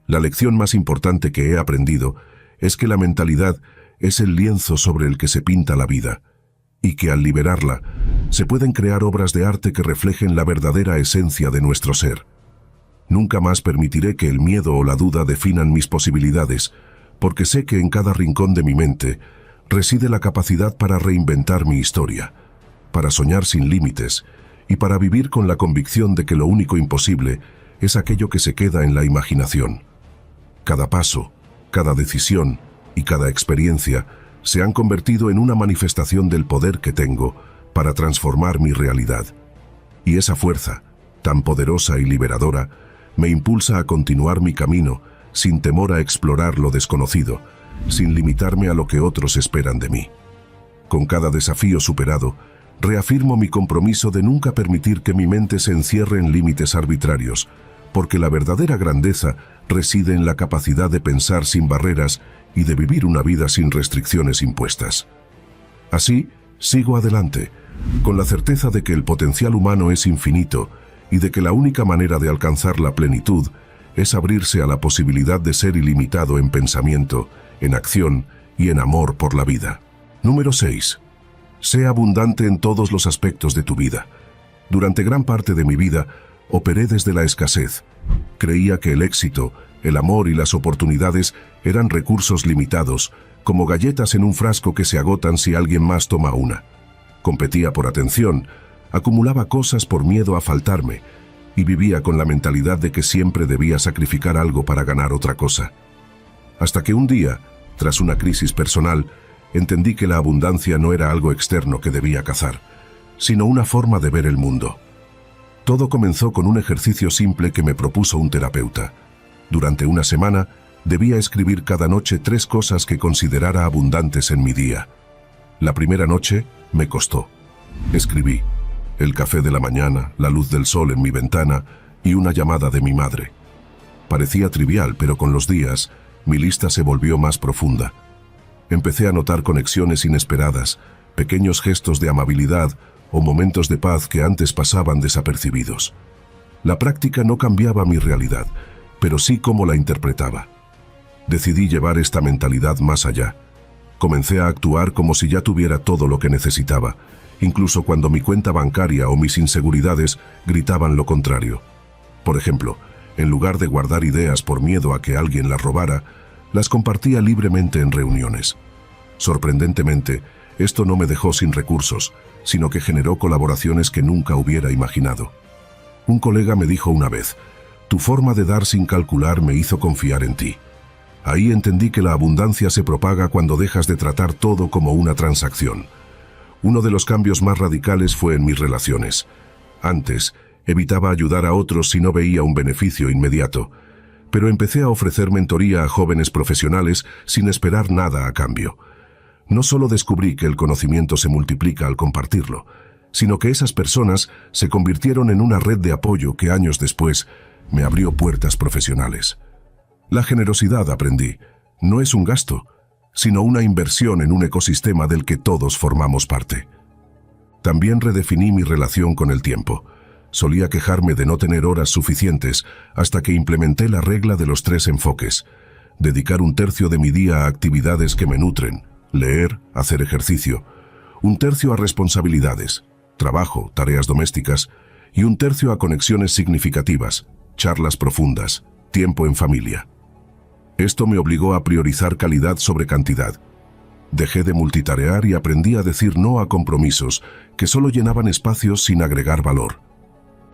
La lección más importante que he aprendido es que la mentalidad es el lienzo sobre el que se pinta la vida, y que al liberarla, se pueden crear obras de arte que reflejen la verdadera esencia de nuestro ser. Nunca más permitiré que el miedo o la duda definan mis posibilidades, porque sé que en cada rincón de mi mente reside la capacidad para reinventar mi historia, para soñar sin límites y para vivir con la convicción de que lo único imposible es aquello que se queda en la imaginación. Cada paso, cada decisión y cada experiencia se han convertido en una manifestación del poder que tengo para transformar mi realidad. Y esa fuerza, tan poderosa y liberadora, me impulsa a continuar mi camino sin temor a explorar lo desconocido, sin limitarme a lo que otros esperan de mí. Con cada desafío superado, reafirmo mi compromiso de nunca permitir que mi mente se encierre en límites arbitrarios, porque la verdadera grandeza reside en la capacidad de pensar sin barreras y de vivir una vida sin restricciones impuestas. Así, sigo adelante, con la certeza de que el potencial humano es infinito y de que la única manera de alcanzar la plenitud es abrirse a la posibilidad de ser ilimitado en pensamiento, en acción y en amor por la vida. Número 6. Sé abundante en todos los aspectos de tu vida. Durante gran parte de mi vida, operé desde la escasez. Creía que el éxito, el amor y las oportunidades eran recursos limitados, como galletas en un frasco que se agotan si alguien más toma una. Competía por atención, acumulaba cosas por miedo a faltarme, y vivía con la mentalidad de que siempre debía sacrificar algo para ganar otra cosa. Hasta que un día, tras una crisis personal, entendí que la abundancia no era algo externo que debía cazar, sino una forma de ver el mundo. Todo comenzó con un ejercicio simple que me propuso un terapeuta. Durante una semana, debía escribir cada noche 3 cosas que considerara abundantes en mi día. La primera noche me costó. Escribí: el café de la mañana, la luz del sol en mi ventana, y una llamada de mi madre. Parecía trivial, pero con los días, mi lista se volvió más profunda. Empecé a notar conexiones inesperadas, pequeños gestos de amabilidad o momentos de paz que antes pasaban desapercibidos. La práctica no cambiaba mi realidad, pero sí cómo la interpretaba. Decidí llevar esta mentalidad más allá. Comencé a actuar como si ya tuviera todo lo que necesitaba, incluso cuando mi cuenta bancaria o mis inseguridades gritaban lo contrario. Por ejemplo, en lugar de guardar ideas por miedo a que alguien las robara, las compartía libremente en reuniones. Sorprendentemente, esto no me dejó sin recursos, sino que generó colaboraciones que nunca hubiera imaginado. Un colega me dijo una vez: «Tu forma de dar sin calcular me hizo confiar en ti». Ahí entendí que la abundancia se propaga cuando dejas de tratar todo como una transacción. Uno de los cambios más radicales fue en mis relaciones. Antes, evitaba ayudar a otros si no veía un beneficio inmediato, pero empecé a ofrecer mentoría a jóvenes profesionales sin esperar nada a cambio. No solo descubrí que el conocimiento se multiplica al compartirlo, sino que esas personas se convirtieron en una red de apoyo que años después me abrió puertas profesionales. La generosidad, aprendí, no es un gasto, sino una inversión en un ecosistema del que todos formamos parte. También redefiní mi relación con el tiempo. Solía quejarme de no tener horas suficientes hasta que implementé la regla de los 3 enfoques. Dedicar 1/3 de mi día a actividades que me nutren, leer, hacer ejercicio, 1/3 a responsabilidades, trabajo, tareas domésticas, y 1/3 a conexiones significativas, charlas profundas, tiempo en familia. Esto me obligó a priorizar calidad sobre cantidad. Dejé de multitarear y aprendí a decir no a compromisos que solo llenaban espacios sin agregar valor.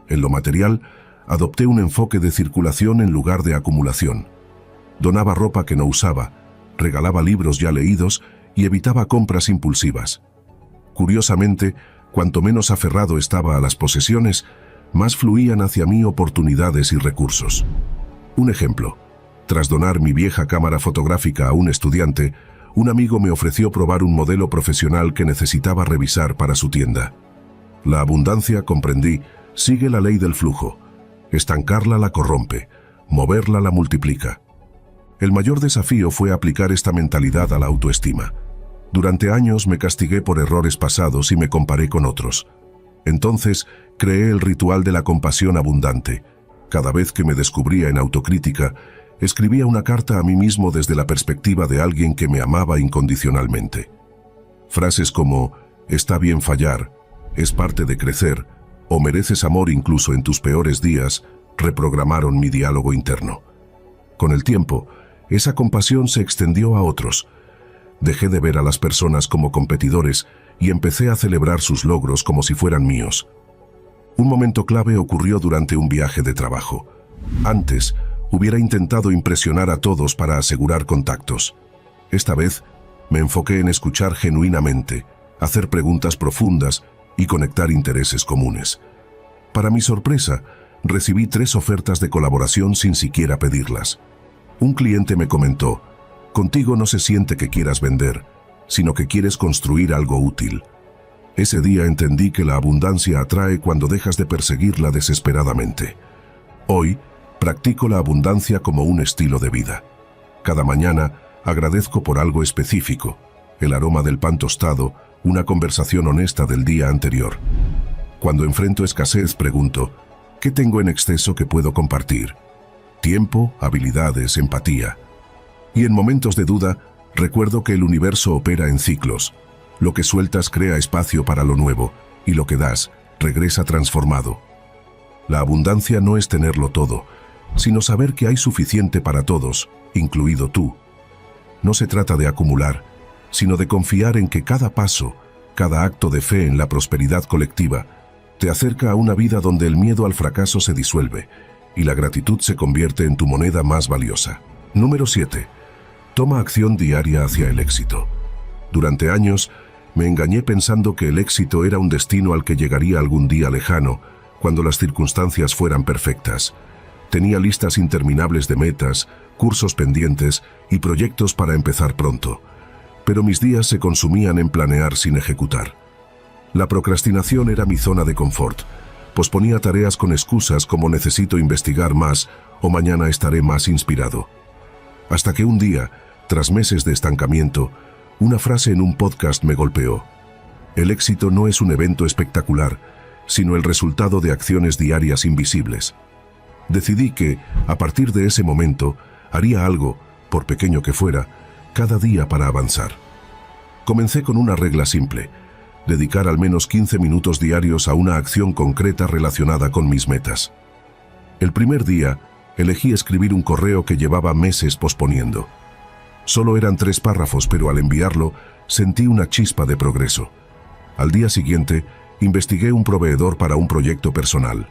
En lo material, adopté un enfoque de circulación en lugar de acumulación. Donaba ropa que no usaba, regalaba libros ya leídos y evitaba compras impulsivas. Curiosamente, cuanto menos aferrado estaba a las posesiones, más fluían hacia mí oportunidades y recursos. Un ejemplo: tras donar mi vieja cámara fotográfica a un estudiante, un amigo me ofreció probar un modelo profesional que necesitaba revisar para su tienda. La abundancia, comprendí, sigue la ley del flujo. Estancarla la corrompe, moverla la multiplica. El mayor desafío fue aplicar esta mentalidad a la autoestima. Durante años me castigué por errores pasados y me comparé con otros. Entonces, creé el ritual de la compasión abundante. Cada vez que me descubría en autocrítica, escribía una carta a mí mismo desde la perspectiva de alguien que me amaba incondicionalmente. Frases como «está bien fallar», «es parte de crecer» o «mereces amor incluso en tus peores días» reprogramaron mi diálogo interno. Con el tiempo, esa compasión se extendió a otros. Dejé de ver a las personas como competidores y empecé a celebrar sus logros como si fueran míos. Un momento clave ocurrió durante un viaje de trabajo. Antes, hubiera intentado impresionar a todos para asegurar contactos. Esta vez, me enfoqué en escuchar genuinamente, hacer preguntas profundas y conectar intereses comunes. Para mi sorpresa, recibí 3 ofertas de colaboración sin siquiera pedirlas. Un cliente me comentó: «Contigo no se siente que quieras vender, sino que quieres construir algo útil». Ese día entendí que la abundancia atrae cuando dejas de perseguirla desesperadamente. Hoy, practico la abundancia como un estilo de vida. Cada mañana agradezco por algo específico: el aroma del pan tostado, una conversación honesta del día anterior. Cuando enfrento escasez, pregunto: ¿qué tengo en exceso que puedo compartir? Tiempo, habilidades, empatía. Y en momentos de duda, recuerdo que el universo opera en ciclos. Lo que sueltas crea espacio para lo nuevo, y lo que das regresa transformado. La abundancia no es tenerlo todo, sino saber que hay suficiente para todos, incluido tú. No se trata de acumular, sino de confiar en que cada paso, cada acto de fe en la prosperidad colectiva, te acerca a una vida donde el miedo al fracaso se disuelve y la gratitud se convierte en tu moneda más valiosa. Número 7. Toma acción diaria hacia el éxito. Durante años, me engañé pensando que el éxito era un destino al que llegaría algún día lejano, cuando las circunstancias fueran perfectas. Tenía listas interminables de metas, cursos pendientes y proyectos para empezar pronto. Pero mis días se consumían en planear sin ejecutar. La procrastinación era mi zona de confort, Posponía tareas con excusas como necesito investigar más o mañana estaré más inspirado. Hasta que un día, tras meses de estancamiento, una frase en un podcast me golpeó. El éxito no es un evento espectacular, sino el resultado de acciones diarias invisibles. Decidí que, a partir de ese momento, haría algo, por pequeño que fuera, cada día para avanzar. Comencé con una regla simple: dedicar al menos 15 minutos diarios a una acción concreta relacionada con mis metas. El primer día, elegí escribir un correo que llevaba meses posponiendo. Solo eran 3 párrafos, pero al enviarlo, sentí una chispa de progreso. Al día siguiente, investigué un proveedor para un proyecto personal.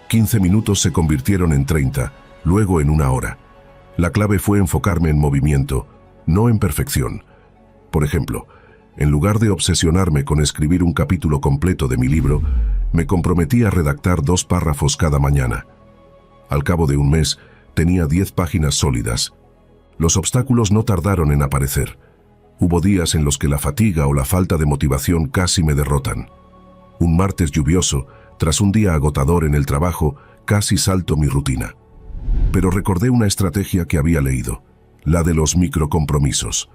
15 minutos se convirtieron en 30, luego en 1 hora. La clave fue enfocarme en movimiento, no en perfección. Por ejemplo, en lugar de obsesionarme con escribir un capítulo completo de mi libro, me comprometí a redactar 2 párrafos cada mañana. Al cabo de un mes, tenía 10 páginas sólidas. Los obstáculos no tardaron en aparecer. Hubo días en los que la fatiga o la falta de motivación casi me derrotan. Un martes lluvioso, tras un día agotador en el trabajo, casi salto mi rutina. Pero recordé una estrategia que había leído, la de los microcompromisos.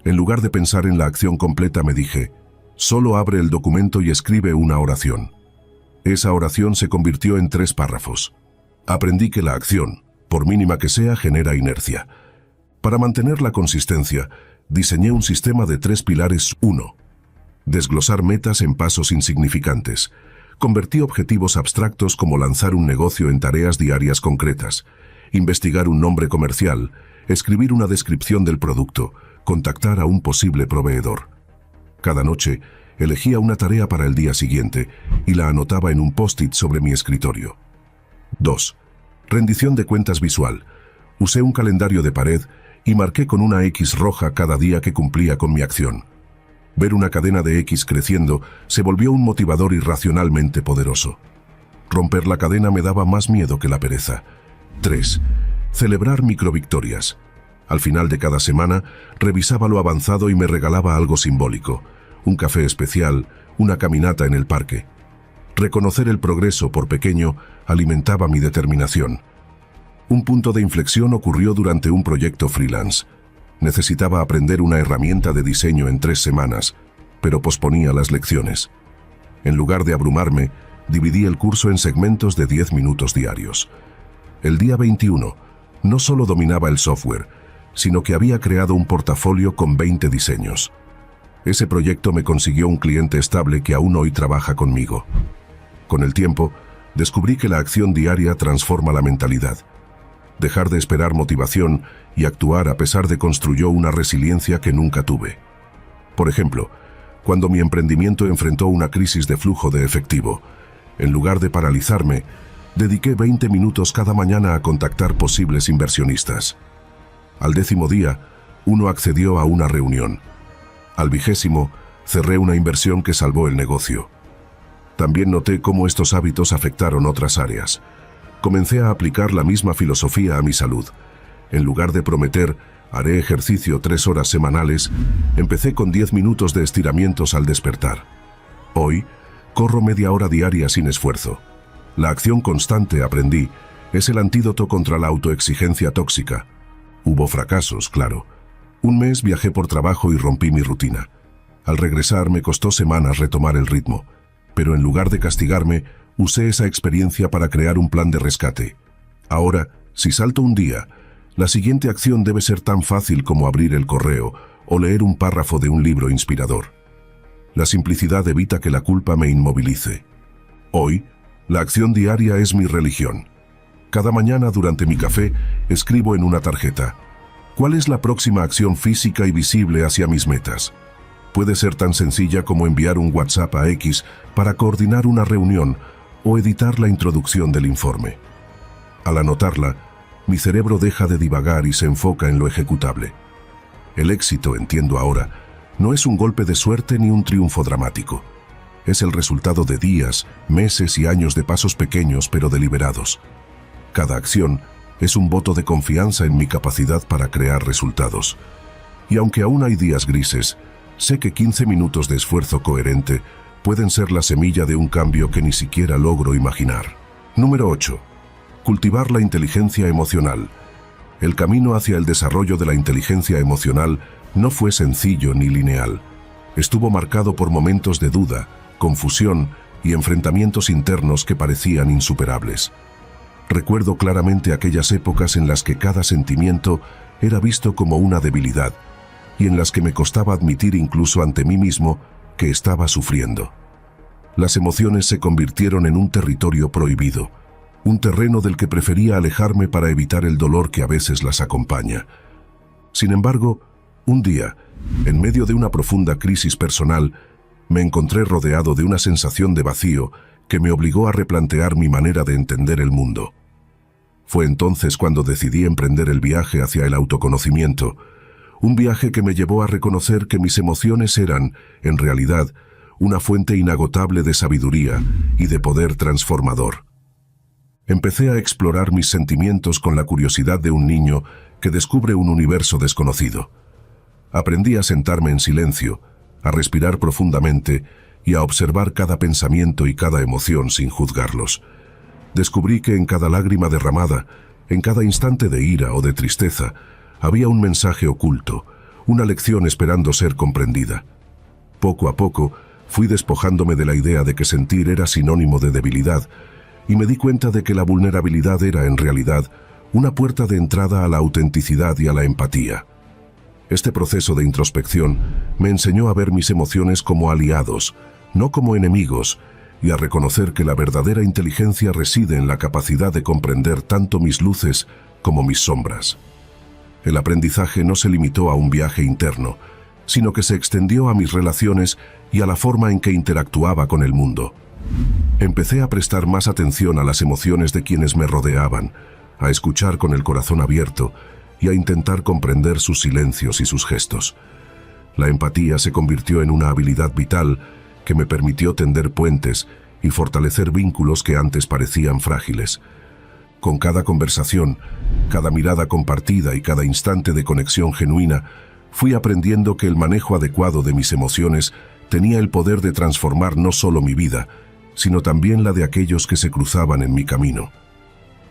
En lugar de pensar en la acción completa, me dije: solo abre el documento y escribe una oración. Esa oración se convirtió en 3 párrafos. Aprendí que la acción, por mínima que sea, genera inercia. Para mantener la consistencia, diseñé un sistema de 3 pilares. 1. Desglosar metas en pasos insignificantes. Convertí objetivos abstractos como lanzar un negocio en tareas diarias concretas, investigar un nombre comercial, escribir una descripción del producto, contactar a un posible proveedor. Cada noche, elegía una tarea para el día siguiente y la anotaba en un post-it sobre mi escritorio. 2. Rendición de cuentas visual. Usé un calendario de pared y marqué con una X roja cada día que cumplía con mi acción. Ver una cadena de X creciendo se volvió un motivador irracionalmente poderoso. Romper la cadena me daba más miedo que la pereza. 3. Celebrar microvictorias. Al final de cada semana, revisaba lo avanzado y me regalaba algo simbólico: un café especial, una caminata en el parque. Reconocer el progreso, por pequeño, alimentaba mi determinación. Un punto de inflexión ocurrió durante un proyecto freelance. Necesitaba aprender una herramienta de diseño en 3 semanas, pero posponía las lecciones. En lugar de abrumarme, dividí el curso en segmentos de 10 minutos diarios. El día 21, no solo dominaba el software, sino que había creado un portafolio con 20 diseños. Ese proyecto me consiguió un cliente estable que aún hoy trabaja conmigo. Con el tiempo, descubrí que la acción diaria transforma la mentalidad. Dejar de esperar motivación y actuar a pesar de construyó una resiliencia que nunca tuve. Por ejemplo, cuando mi emprendimiento enfrentó una crisis de flujo de efectivo, en lugar de paralizarme, dediqué 20 minutos cada mañana a contactar posibles inversionistas. Al 10º día, uno accedió a una reunión. Al 20º, cerré una inversión que salvó el negocio. También noté cómo estos hábitos afectaron otras áreas. Comencé a aplicar la misma filosofía a mi salud. En lugar de prometer, haré ejercicio 3 horas semanales, empecé con 10 minutos de estiramientos al despertar. Hoy, corro media hora diaria sin esfuerzo. La acción constante, aprendí, es el antídoto contra la autoexigencia tóxica. Hubo fracasos, claro. Un mes viajé por trabajo y rompí mi rutina. Al regresar me costó semanas retomar el ritmo, pero en lugar de castigarme, usé esa experiencia para crear un plan de rescate. Ahora, si salto un día, la siguiente acción debe ser tan fácil como abrir el correo o leer un párrafo de un libro inspirador. La simplicidad evita que la culpa me inmovilice. Hoy, la acción diaria es mi religión. Cada mañana durante mi café, escribo en una tarjeta: ¿cuál es la próxima acción física y visible hacia mis metas? Puede ser tan sencilla como enviar un WhatsApp a X para coordinar una reunión o editar la introducción del informe. Al anotarla, mi cerebro deja de divagar y se enfoca en lo ejecutable. El éxito, entiendo ahora, no es un golpe de suerte ni un triunfo dramático. Es el resultado de días, meses y años de pasos pequeños pero deliberados. Cada acción es un voto de confianza en mi capacidad para crear resultados. Y aunque aún hay días grises, sé que 15 minutos de esfuerzo coherente pueden ser la semilla de un cambio que ni siquiera logro imaginar. Número 8. Cultivar la inteligencia emocional. El camino hacia el desarrollo de la inteligencia emocional no fue sencillo ni lineal. Estuvo marcado por momentos de duda, confusión y enfrentamientos internos que parecían insuperables. Recuerdo claramente aquellas épocas en las que cada sentimiento era visto como una debilidad y en las que me costaba admitir incluso ante mí mismo que estaba sufriendo. Las emociones se convirtieron en un territorio prohibido, un terreno del que prefería alejarme para evitar el dolor que a veces las acompaña. Sin embargo, un día, en medio de una profunda crisis personal, me encontré rodeado de una sensación de vacío que me obligó a replantear mi manera de entender el mundo. Fue entonces cuando decidí emprender el viaje hacia el autoconocimiento, un viaje que me llevó a reconocer que mis emociones eran, en realidad, una fuente inagotable de sabiduría y de poder transformador. Empecé a explorar mis sentimientos con la curiosidad de un niño que descubre un universo desconocido. Aprendí a sentarme en silencio, a respirar profundamente y a observar cada pensamiento y cada emoción sin juzgarlos. Descubrí que en cada lágrima derramada, en cada instante de ira o de tristeza, había un mensaje oculto, una lección esperando ser comprendida. Poco a poco, fui despojándome de la idea de que sentir era sinónimo de debilidad, y me di cuenta de que la vulnerabilidad era, en realidad, una puerta de entrada a la autenticidad y a la empatía. Este proceso de introspección me enseñó a ver mis emociones como aliados, no como enemigos, y a reconocer que la verdadera inteligencia reside en la capacidad de comprender tanto mis luces como mis sombras. El aprendizaje no se limitó a un viaje interno, sino que se extendió a mis relaciones y a la forma en que interactuaba con el mundo. Empecé a prestar más atención a las emociones de quienes me rodeaban, a escuchar con el corazón abierto y a intentar comprender sus silencios y sus gestos. La empatía se convirtió en una habilidad vital que me permitió tender puentes y fortalecer vínculos que antes parecían frágiles. Con cada conversación, cada mirada compartida y cada instante de conexión genuina, fui aprendiendo que el manejo adecuado de mis emociones tenía el poder de transformar no solo mi vida, sino también la de aquellos que se cruzaban en mi camino.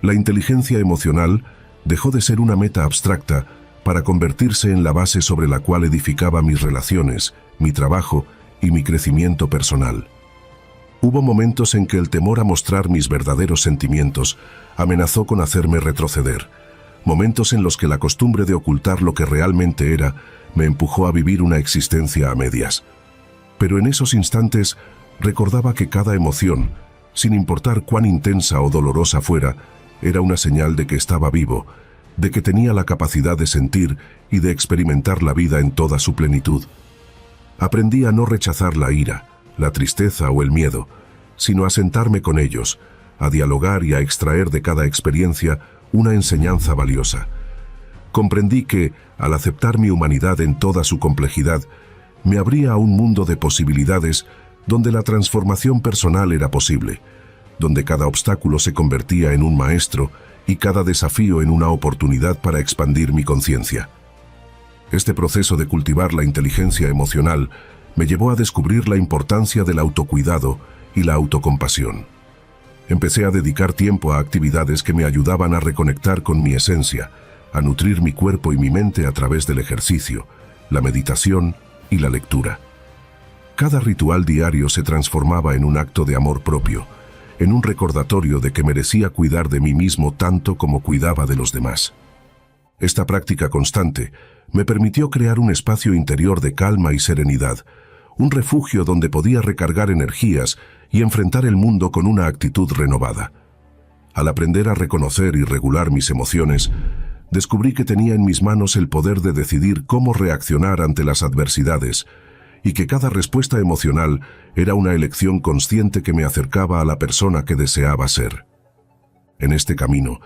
La inteligencia emocional dejó de ser una meta abstracta para convertirse en la base sobre la cual edificaba mis relaciones, mi trabajo y mi crecimiento personal. Hubo momentos en que el temor a mostrar mis verdaderos sentimientos amenazó con hacerme retroceder, momentos en los que la costumbre de ocultar lo que realmente era me empujó a vivir una existencia a medias. Pero en esos instantes recordaba que cada emoción, sin importar cuán intensa o dolorosa fuera, era una señal de que estaba vivo, de que tenía la capacidad de sentir y de experimentar la vida en toda su plenitud. Aprendí a no rechazar la ira, la tristeza o el miedo, sino a sentarme con ellos, a dialogar y a extraer de cada experiencia una enseñanza valiosa. Comprendí que, al aceptar mi humanidad en toda su complejidad, me abría a un mundo de posibilidades donde la transformación personal era posible, donde cada obstáculo se convertía en un maestro y cada desafío en una oportunidad para expandir mi conciencia. Este proceso de cultivar la inteligencia emocional me llevó a descubrir la importancia del autocuidado y la autocompasión. Empecé a dedicar tiempo a actividades que me ayudaban a reconectar con mi esencia, a nutrir mi cuerpo y mi mente a través del ejercicio, la meditación y la lectura. Cada ritual diario se transformaba en un acto de amor propio, en un recordatorio de que merecía cuidar de mí mismo tanto como cuidaba de los demás. Esta práctica constante me permitió crear un espacio interior de calma y serenidad, un refugio donde podía recargar energías y enfrentar el mundo con una actitud renovada. Al aprender a reconocer y regular mis emociones, descubrí que tenía en mis manos el poder de decidir cómo reaccionar ante las adversidades y que cada respuesta emocional era una elección consciente que me acercaba a la persona que deseaba ser. En este camino,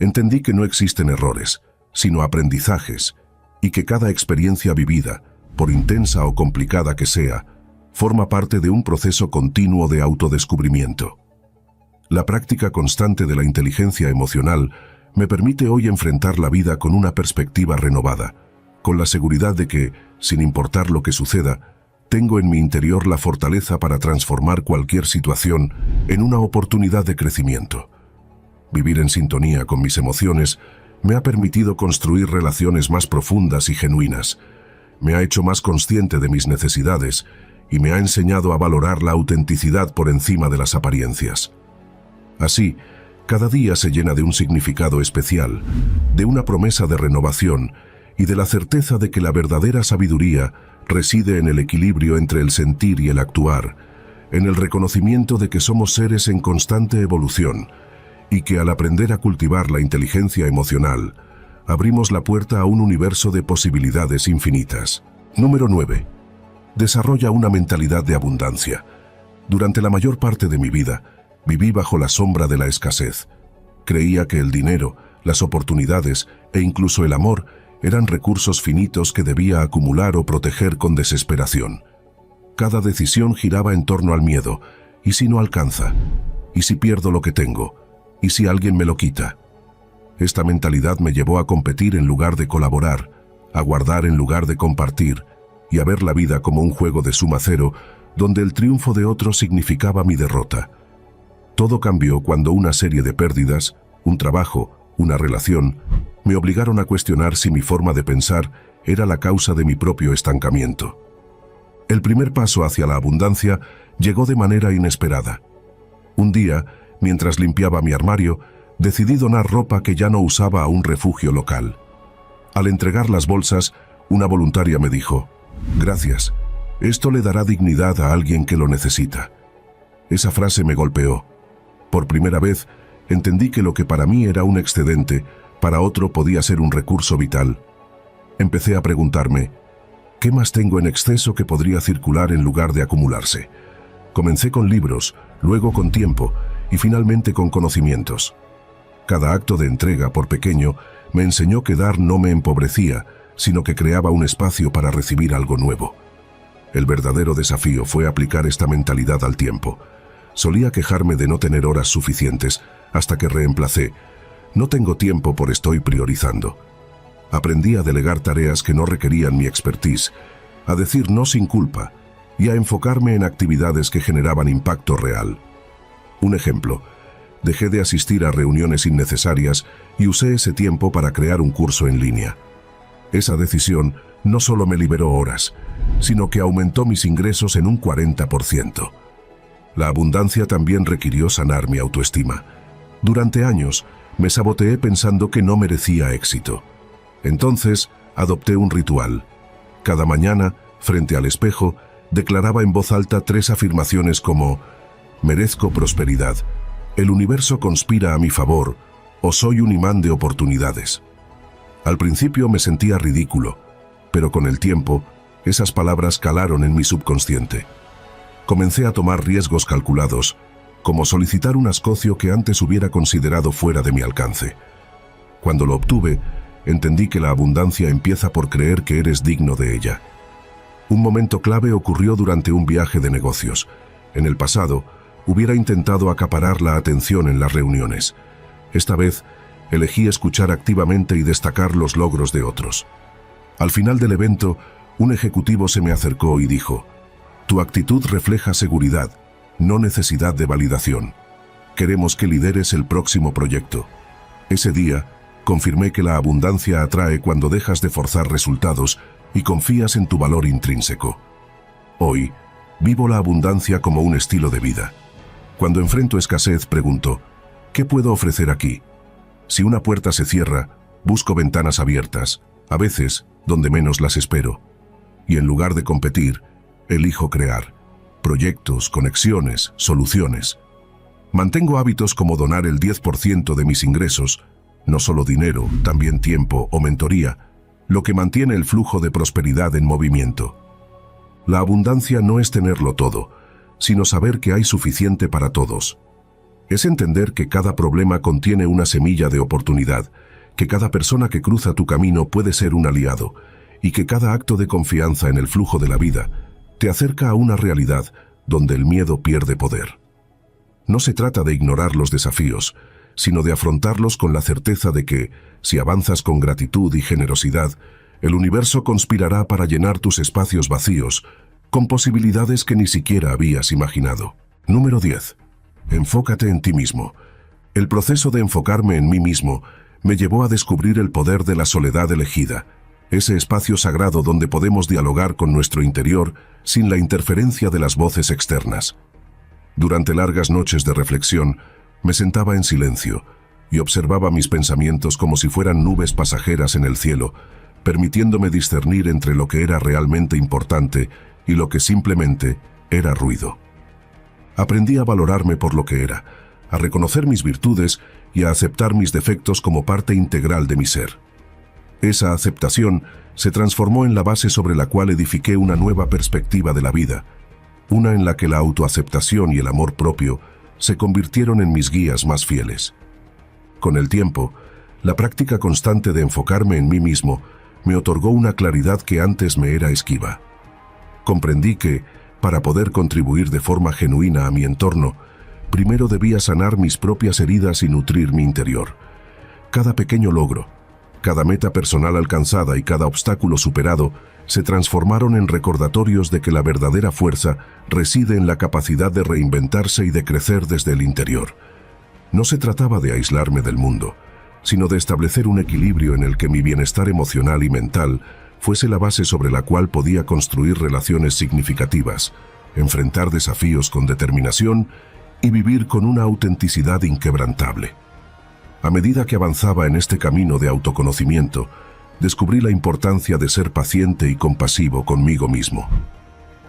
entendí que no existen errores, sino aprendizajes, y que cada experiencia vivida, por intensa o complicada que sea, forma parte de un proceso continuo de autodescubrimiento. La práctica constante de la inteligencia emocional me permite hoy enfrentar la vida con una perspectiva renovada, con la seguridad de que, sin importar lo que suceda, tengo en mi interior la fortaleza para transformar cualquier situación en una oportunidad de crecimiento. Vivir en sintonía con mis emociones me ha permitido construir relaciones más profundas y genuinas. Me ha hecho más consciente de mis necesidades y me ha enseñado a valorar la autenticidad por encima de las apariencias. Así, cada día se llena de un significado especial, de una promesa de renovación y de la certeza de que la verdadera sabiduría reside en el equilibrio entre el sentir y el actuar, en el reconocimiento de que somos seres en constante evolución y que al aprender a cultivar la inteligencia emocional, abrimos la puerta a un universo de posibilidades infinitas. Número 9. Desarrolla una mentalidad de abundancia. Durante la mayor parte de mi vida, viví bajo la sombra de la escasez. Creía que el dinero, las oportunidades e incluso el amor eran recursos finitos que debía acumular o proteger con desesperación. Cada decisión giraba en torno al miedo. ¿Y si no alcanza? ¿Y si pierdo lo que tengo? ¿Y si alguien me lo quita? Esta mentalidad me llevó a competir en lugar de colaborar, a guardar en lugar de compartir, y a ver la vida como un juego de suma cero, donde el triunfo de otros significaba mi derrota. Todo cambió cuando una serie de pérdidas, un trabajo, una relación, me obligaron a cuestionar si mi forma de pensar era la causa de mi propio estancamiento. El primer paso hacia la abundancia llegó de manera inesperada. Un día, mientras limpiaba mi armario, decidí donar ropa que ya no usaba a un refugio local. Al entregar las bolsas, una voluntaria me dijo: «Gracias, esto le dará dignidad a alguien que lo necesita». Esa frase me golpeó. Por primera vez, entendí que lo que para mí era un excedente, para otro podía ser un recurso vital. Empecé a preguntarme, ¿qué más tengo en exceso que podría circular en lugar de acumularse? Comencé con libros, luego con tiempo y finalmente con conocimientos. Cada acto de entrega, por pequeño, me enseñó que dar no me empobrecía, sino que creaba un espacio para recibir algo nuevo. El verdadero desafío fue aplicar esta mentalidad al tiempo. Solía quejarme de no tener horas suficientes, hasta que reemplacé: «No tengo tiempo por estoy priorizando». Aprendí a delegar tareas que no requerían mi expertise, a decir no sin culpa y a enfocarme en actividades que generaban impacto real. Un ejemplo: dejé de asistir a reuniones innecesarias y usé ese tiempo para crear un curso en línea. Esa decisión no solo me liberó horas, sino que aumentó mis ingresos en un 40%. La abundancia también requirió sanar mi autoestima. Durante años, me saboteé pensando que no merecía éxito. Entonces, adopté un ritual. Cada mañana, frente al espejo, declaraba en voz alta 3 afirmaciones como: «Merezco prosperidad», «El universo conspira a mi favor» o «Soy un imán de oportunidades». Al principio me sentía ridículo, pero con el tiempo, esas palabras calaron en mi subconsciente. Comencé a tomar riesgos calculados, como solicitar un ascocio que antes hubiera considerado fuera de mi alcance. Cuando lo obtuve, entendí que la abundancia empieza por creer que eres digno de ella. Un momento clave ocurrió durante un viaje de negocios. En el pasado, hubiera intentado acaparar la atención en las reuniones. Esta vez, elegí escuchar activamente y destacar los logros de otros. Al final del evento, un ejecutivo se me acercó y dijo: «Tu actitud refleja seguridad, no necesidad de validación. Queremos que lideres el próximo proyecto». Ese día, confirmé que la abundancia atrae cuando dejas de forzar resultados y confías en tu valor intrínseco. Hoy, vivo la abundancia como un estilo de vida. Cuando enfrento escasez, pregunto: ¿qué puedo ofrecer aquí? Si una puerta se cierra, busco ventanas abiertas, a veces donde menos las espero. Y en lugar de competir, elijo crear proyectos, conexiones, soluciones. Mantengo hábitos como donar el 10% de mis ingresos, no solo dinero, también tiempo o mentoría, lo que mantiene el flujo de prosperidad en movimiento. La abundancia no es tenerlo todo, sino saber que hay suficiente para todos. Es entender que cada problema contiene una semilla de oportunidad, que cada persona que cruza tu camino puede ser un aliado, y que cada acto de confianza en el flujo de la vida te acerca a una realidad donde el miedo pierde poder. No se trata de ignorar los desafíos, sino de afrontarlos con la certeza de que, si avanzas con gratitud y generosidad, el universo conspirará para llenar tus espacios vacíos con posibilidades que ni siquiera habías imaginado. Número 10. Enfócate en ti mismo. El proceso de enfocarme en mí mismo me llevó a descubrir el poder de la soledad elegida, ese espacio sagrado donde podemos dialogar con nuestro interior sin la interferencia de las voces externas. Durante largas noches de reflexión, me sentaba en silencio y observaba mis pensamientos como si fueran nubes pasajeras en el cielo, permitiéndome discernir entre lo que era realmente importante y lo que simplemente era ruido. Aprendí a valorarme por lo que era, a reconocer mis virtudes y a aceptar mis defectos como parte integral de mi ser. Esa aceptación se transformó en la base sobre la cual edifiqué una nueva perspectiva de la vida, una en la que la autoaceptación y el amor propio se convirtieron en mis guías más fieles. Con el tiempo, la práctica constante de enfocarme en mí mismo me otorgó una claridad que antes me era esquiva. Comprendí que, para poder contribuir de forma genuina a mi entorno, primero debía sanar mis propias heridas y nutrir mi interior. Cada pequeño logro, cada meta personal alcanzada y cada obstáculo superado se transformaron en recordatorios de que la verdadera fuerza reside en la capacidad de reinventarse y de crecer desde el interior. No se trataba de aislarme del mundo, sino de establecer un equilibrio en el que mi bienestar emocional y mental fuese la base sobre la cual podía construir relaciones significativas, enfrentar desafíos con determinación y vivir con una autenticidad inquebrantable. A medida que avanzaba en este camino de autoconocimiento, descubrí la importancia de ser paciente y compasivo conmigo mismo.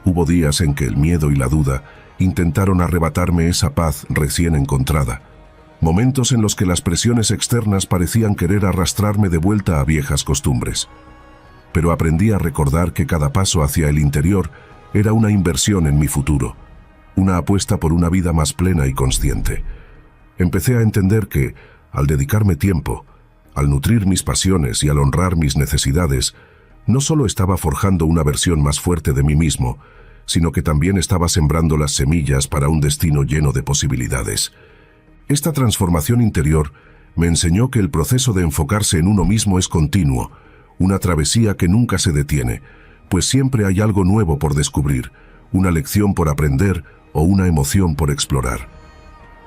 Hubo días en que el miedo y la duda intentaron arrebatarme esa paz recién encontrada, momentos en los que las presiones externas parecían querer arrastrarme de vuelta a viejas costumbres. Pero aprendí a recordar que cada paso hacia el interior era una inversión en mi futuro, una apuesta por una vida más plena y consciente. Empecé a entender que, al dedicarme tiempo, al nutrir mis pasiones y al honrar mis necesidades, no solo estaba forjando una versión más fuerte de mí mismo, sino que también estaba sembrando las semillas para un destino lleno de posibilidades. Esta transformación interior me enseñó que el proceso de enfocarse en uno mismo es continuo, una travesía que nunca se detiene, pues siempre hay algo nuevo por descubrir, una lección por aprender o una emoción por explorar.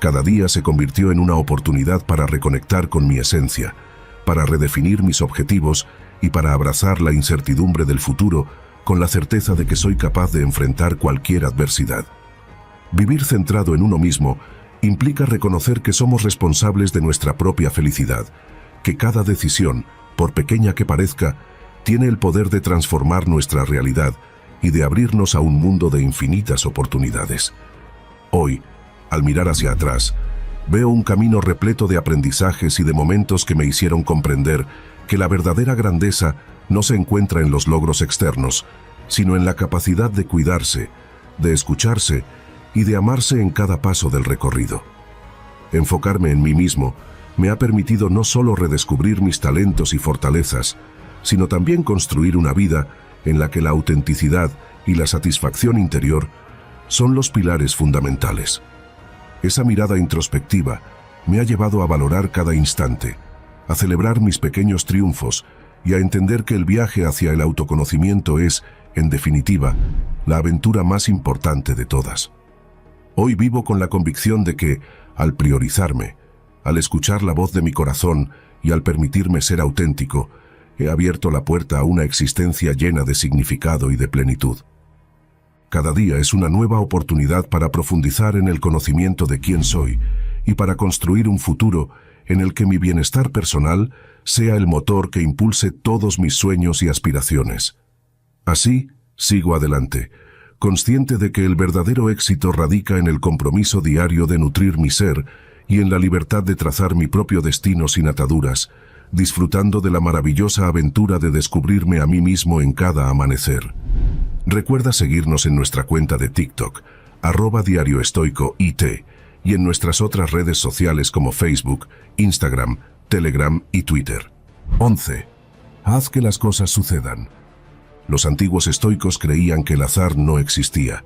Cada día se convirtió en una oportunidad para reconectar con mi esencia, para redefinir mis objetivos y para abrazar la incertidumbre del futuro con la certeza de que soy capaz de enfrentar cualquier adversidad. Vivir centrado en uno mismo implica reconocer que somos responsables de nuestra propia felicidad, que cada decisión, por pequeña que parezca, tiene el poder de transformar nuestra realidad y de abrirnos a un mundo de infinitas oportunidades. Hoy, al mirar hacia atrás, veo un camino repleto de aprendizajes y de momentos que me hicieron comprender que la verdadera grandeza no se encuentra en los logros externos, sino en la capacidad de cuidarse, de escucharse y de amarse en cada paso del recorrido. Enfocarme en mí mismo me ha permitido no solo redescubrir mis talentos y fortalezas, sino también construir una vida en la que la autenticidad y la satisfacción interior son los pilares fundamentales. Esa mirada introspectiva me ha llevado a valorar cada instante, a celebrar mis pequeños triunfos y a entender que el viaje hacia el autoconocimiento es, en definitiva, la aventura más importante de todas. Hoy vivo con la convicción de que, al priorizarme, al escuchar la voz de mi corazón y al permitirme ser auténtico, he abierto la puerta a una existencia llena de significado y de plenitud. Cada día es una nueva oportunidad para profundizar en el conocimiento de quién soy y para construir un futuro en el que mi bienestar personal sea el motor que impulse todos mis sueños y aspiraciones. Así, sigo adelante, consciente de que el verdadero éxito radica en el compromiso diario de nutrir mi ser y en la libertad de trazar mi propio destino sin ataduras, disfrutando de la maravillosa aventura de descubrirme a mí mismo en cada amanecer. Recuerda seguirnos en nuestra cuenta de TikTok, @diarioestoicoit, y en nuestras otras redes sociales como Facebook, Instagram, Telegram y Twitter. 11. Haz que las cosas sucedan. Los antiguos estoicos creían que el azar no existía.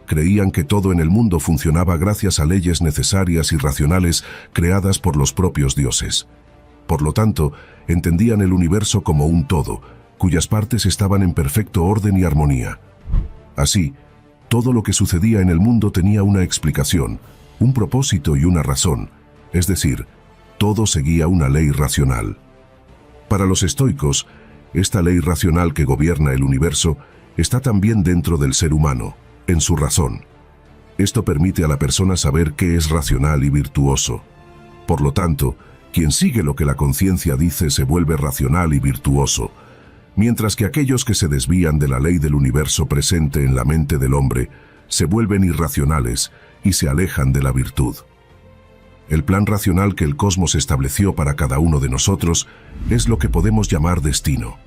Creían que todo en el mundo funcionaba gracias a leyes necesarias y racionales creadas por los propios dioses. Por lo tanto, entendían el universo como un todo, cuyas partes estaban en perfecto orden y armonía. Así, todo lo que sucedía en el mundo tenía una explicación, un propósito y una razón, es decir, todo seguía una ley racional. Para los estoicos, esta ley racional que gobierna el universo está también dentro del ser humano, en su razón. Esto permite a la persona saber qué es racional y virtuoso. Por lo tanto, quien sigue lo que la conciencia dice se vuelve racional y virtuoso, mientras que aquellos que se desvían de la ley del universo presente en la mente del hombre se vuelven irracionales y se alejan de la virtud. El plan racional que el cosmos estableció para cada uno de nosotros es lo que podemos llamar destino.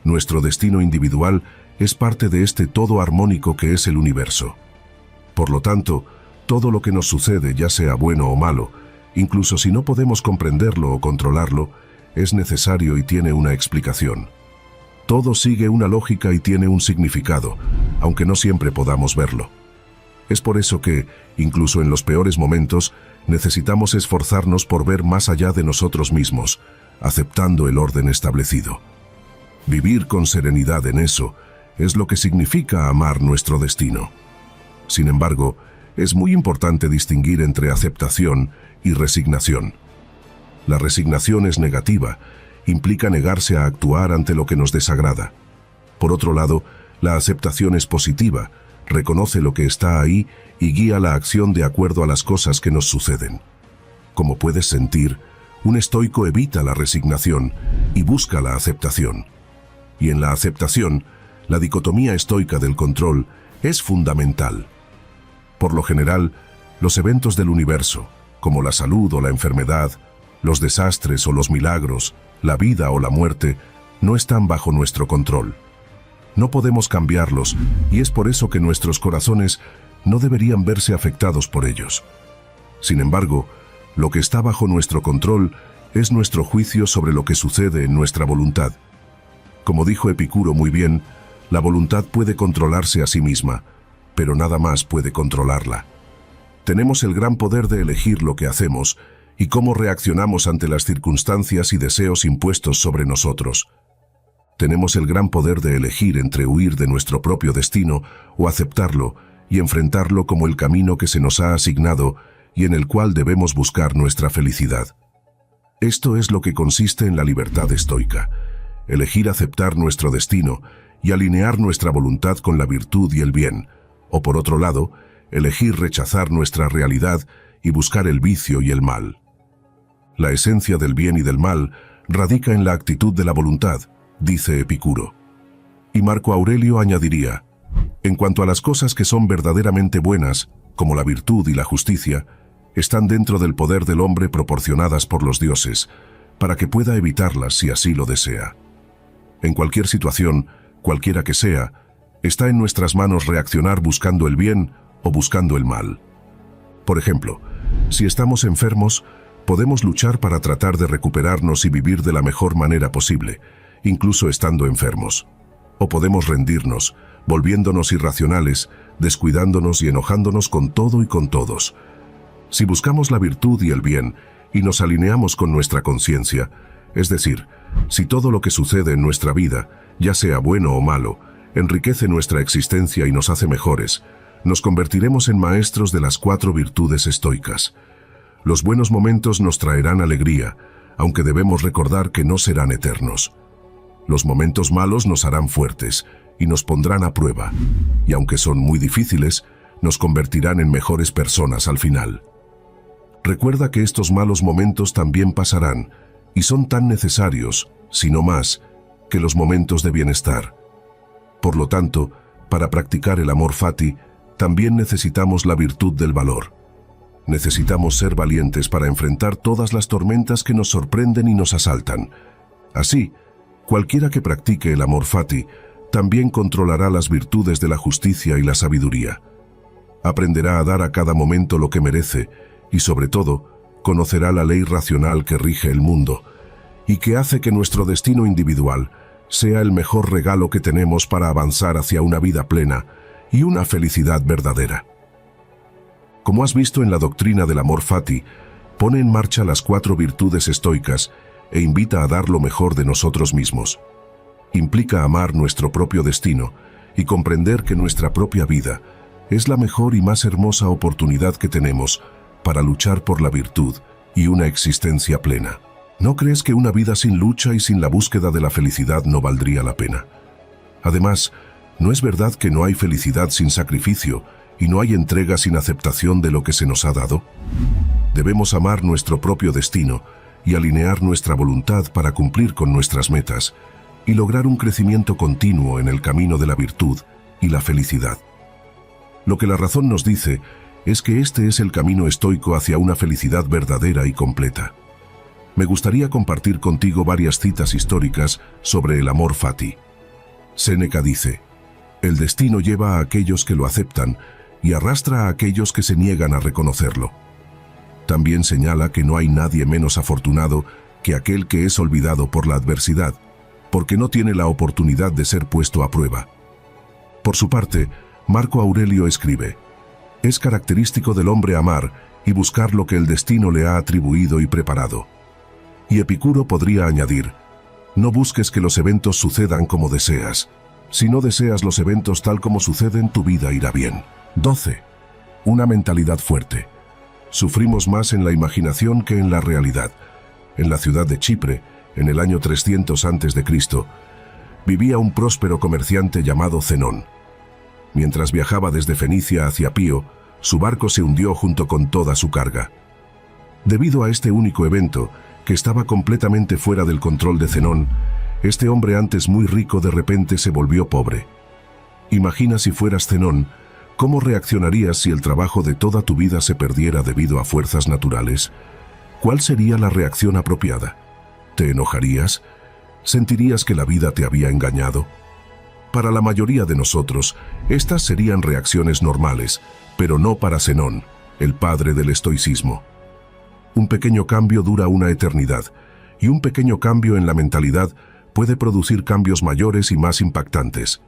Nuestro destino individual es parte de este todo armónico que es el universo. Por lo tanto, todo lo que nos sucede, ya sea bueno o malo, incluso si no podemos comprenderlo o controlarlo, es necesario y tiene una explicación. Todo sigue una lógica y tiene un significado, aunque no siempre podamos verlo. Es por eso que, incluso en los peores momentos, necesitamos esforzarnos por ver más allá de nosotros mismos, aceptando el orden establecido. Vivir con serenidad en eso es lo que significa amar nuestro destino. Sin embargo, es muy importante distinguir entre aceptación y resignación. La resignación es negativa, implica negarse a actuar ante lo que nos desagrada. Por otro lado, la aceptación es positiva, reconoce lo que está ahí y guía la acción de acuerdo a las cosas que nos suceden. Como puedes sentir, un estoico evita la resignación y busca la aceptación. Y en la aceptación, la dicotomía estoica del control es fundamental. Por lo general, los eventos del universo, como la salud o la enfermedad, los desastres o los milagros, la vida o la muerte, no están bajo nuestro control. No podemos cambiarlos y es por eso que nuestros corazones no deberían verse afectados por ellos. Sin embargo, lo que está bajo nuestro control es nuestro juicio sobre lo que sucede en nuestra voluntad. Como dijo Epicuro muy bien, la voluntad puede controlarse a sí misma, pero nada más puede controlarla. Tenemos el gran poder de elegir lo que hacemos y cómo reaccionamos ante las circunstancias y deseos impuestos sobre nosotros. Tenemos el gran poder de elegir entre huir de nuestro propio destino o aceptarlo y enfrentarlo como el camino que se nos ha asignado y en el cual debemos buscar nuestra felicidad. Esto es lo que consiste en la libertad estoica, elegir aceptar nuestro destino y alinear nuestra voluntad con la virtud y el bien, o por otro lado, elegir rechazar nuestra realidad y buscar el vicio y el mal. La esencia del bien y del mal radica en la actitud de la voluntad, dice Epicuro. Y Marco Aurelio añadiría, en cuanto a las cosas que son verdaderamente buenas, como la virtud y la justicia, están dentro del poder del hombre proporcionadas por los dioses, para que pueda evitarlas si así lo desea. En cualquier situación, cualquiera que sea, está en nuestras manos reaccionar buscando el bien o buscando el mal. Por ejemplo, si estamos enfermos, podemos luchar para tratar de recuperarnos y vivir de la mejor manera posible, incluso estando enfermos. O podemos rendirnos, volviéndonos irracionales, descuidándonos y enojándonos con todo y con todos. Si buscamos la virtud y el bien y nos alineamos con nuestra conciencia, es decir, si todo lo que sucede en nuestra vida, ya sea bueno o malo, enriquece nuestra existencia y nos hace mejores, nos convertiremos en maestros de las 4 virtudes estoicas. Los buenos momentos nos traerán alegría, aunque debemos recordar que no serán eternos. Los momentos malos nos harán fuertes y nos pondrán a prueba, y aunque son muy difíciles, nos convertirán en mejores personas al final. Recuerda que estos malos momentos también pasarán, y son tan necesarios, si no más, que los momentos de bienestar. Por lo tanto, para practicar el amor fati, también necesitamos la virtud del valor. Necesitamos ser valientes para enfrentar todas las tormentas que nos sorprenden y nos asaltan. Así, cualquiera que practique el amor fati, también controlará las virtudes de la justicia y la sabiduría. Aprenderá a dar a cada momento lo que merece y, sobre todo, conocerá la ley racional que rige el mundo y que hace que nuestro destino individual sea el mejor regalo que tenemos para avanzar hacia una vida plena y una felicidad verdadera. Como has visto en la doctrina del amor fati, pone en marcha las 4 virtudes estoicas e invita a dar lo mejor de nosotros mismos. Implica amar nuestro propio destino y comprender que nuestra propia vida es la mejor y más hermosa oportunidad que tenemos para luchar por la virtud y una existencia plena. ¿No crees que una vida sin lucha y sin la búsqueda de la felicidad no valdría la pena? Además, ¿no es verdad que no hay felicidad sin sacrificio y no hay entrega sin aceptación de lo que se nos ha dado? Debemos amar nuestro propio destino y alinear nuestra voluntad para cumplir con nuestras metas y lograr un crecimiento continuo en el camino de la virtud y la felicidad. Lo que la razón nos dice es que este es el camino estoico hacia una felicidad verdadera y completa. Me gustaría compartir contigo varias citas históricas sobre el amor fati. Séneca dice: el destino lleva a aquellos que lo aceptan y arrastra a aquellos que se niegan a reconocerlo. También señala que no hay nadie menos afortunado que aquel que es olvidado por la adversidad, porque no tiene la oportunidad de ser puesto a prueba. Por su parte, Marco Aurelio escribe: es característico del hombre amar y buscar lo que el destino le ha atribuido y preparado. Y Epicuro podría añadir: no busques que los eventos sucedan como deseas. Si no deseas los eventos tal como suceden, tu vida irá bien. 12. Una mentalidad fuerte. Sufrimos más en la imaginación que en la realidad. En la ciudad de Chipre, en el año 300 a.C., vivía un próspero comerciante llamado Zenón. Mientras viajaba desde Fenicia hacia Pío, su barco se hundió junto con toda su carga. Debido a este único evento, que estaba completamente fuera del control de Zenón, este hombre antes muy rico de repente se volvió pobre. Imagina si fueras Zenón, ¿cómo reaccionarías si el trabajo de toda tu vida se perdiera debido a fuerzas naturales? ¿Cuál sería la reacción apropiada? ¿Te enojarías? ¿Sentirías que la vida te había engañado? Para la mayoría de nosotros, estas serían reacciones normales, pero no para Zenón, el padre del estoicismo. Un pequeño cambio dura una eternidad, y un pequeño cambio en la mentalidad puede producir cambios mayores y más impactantes.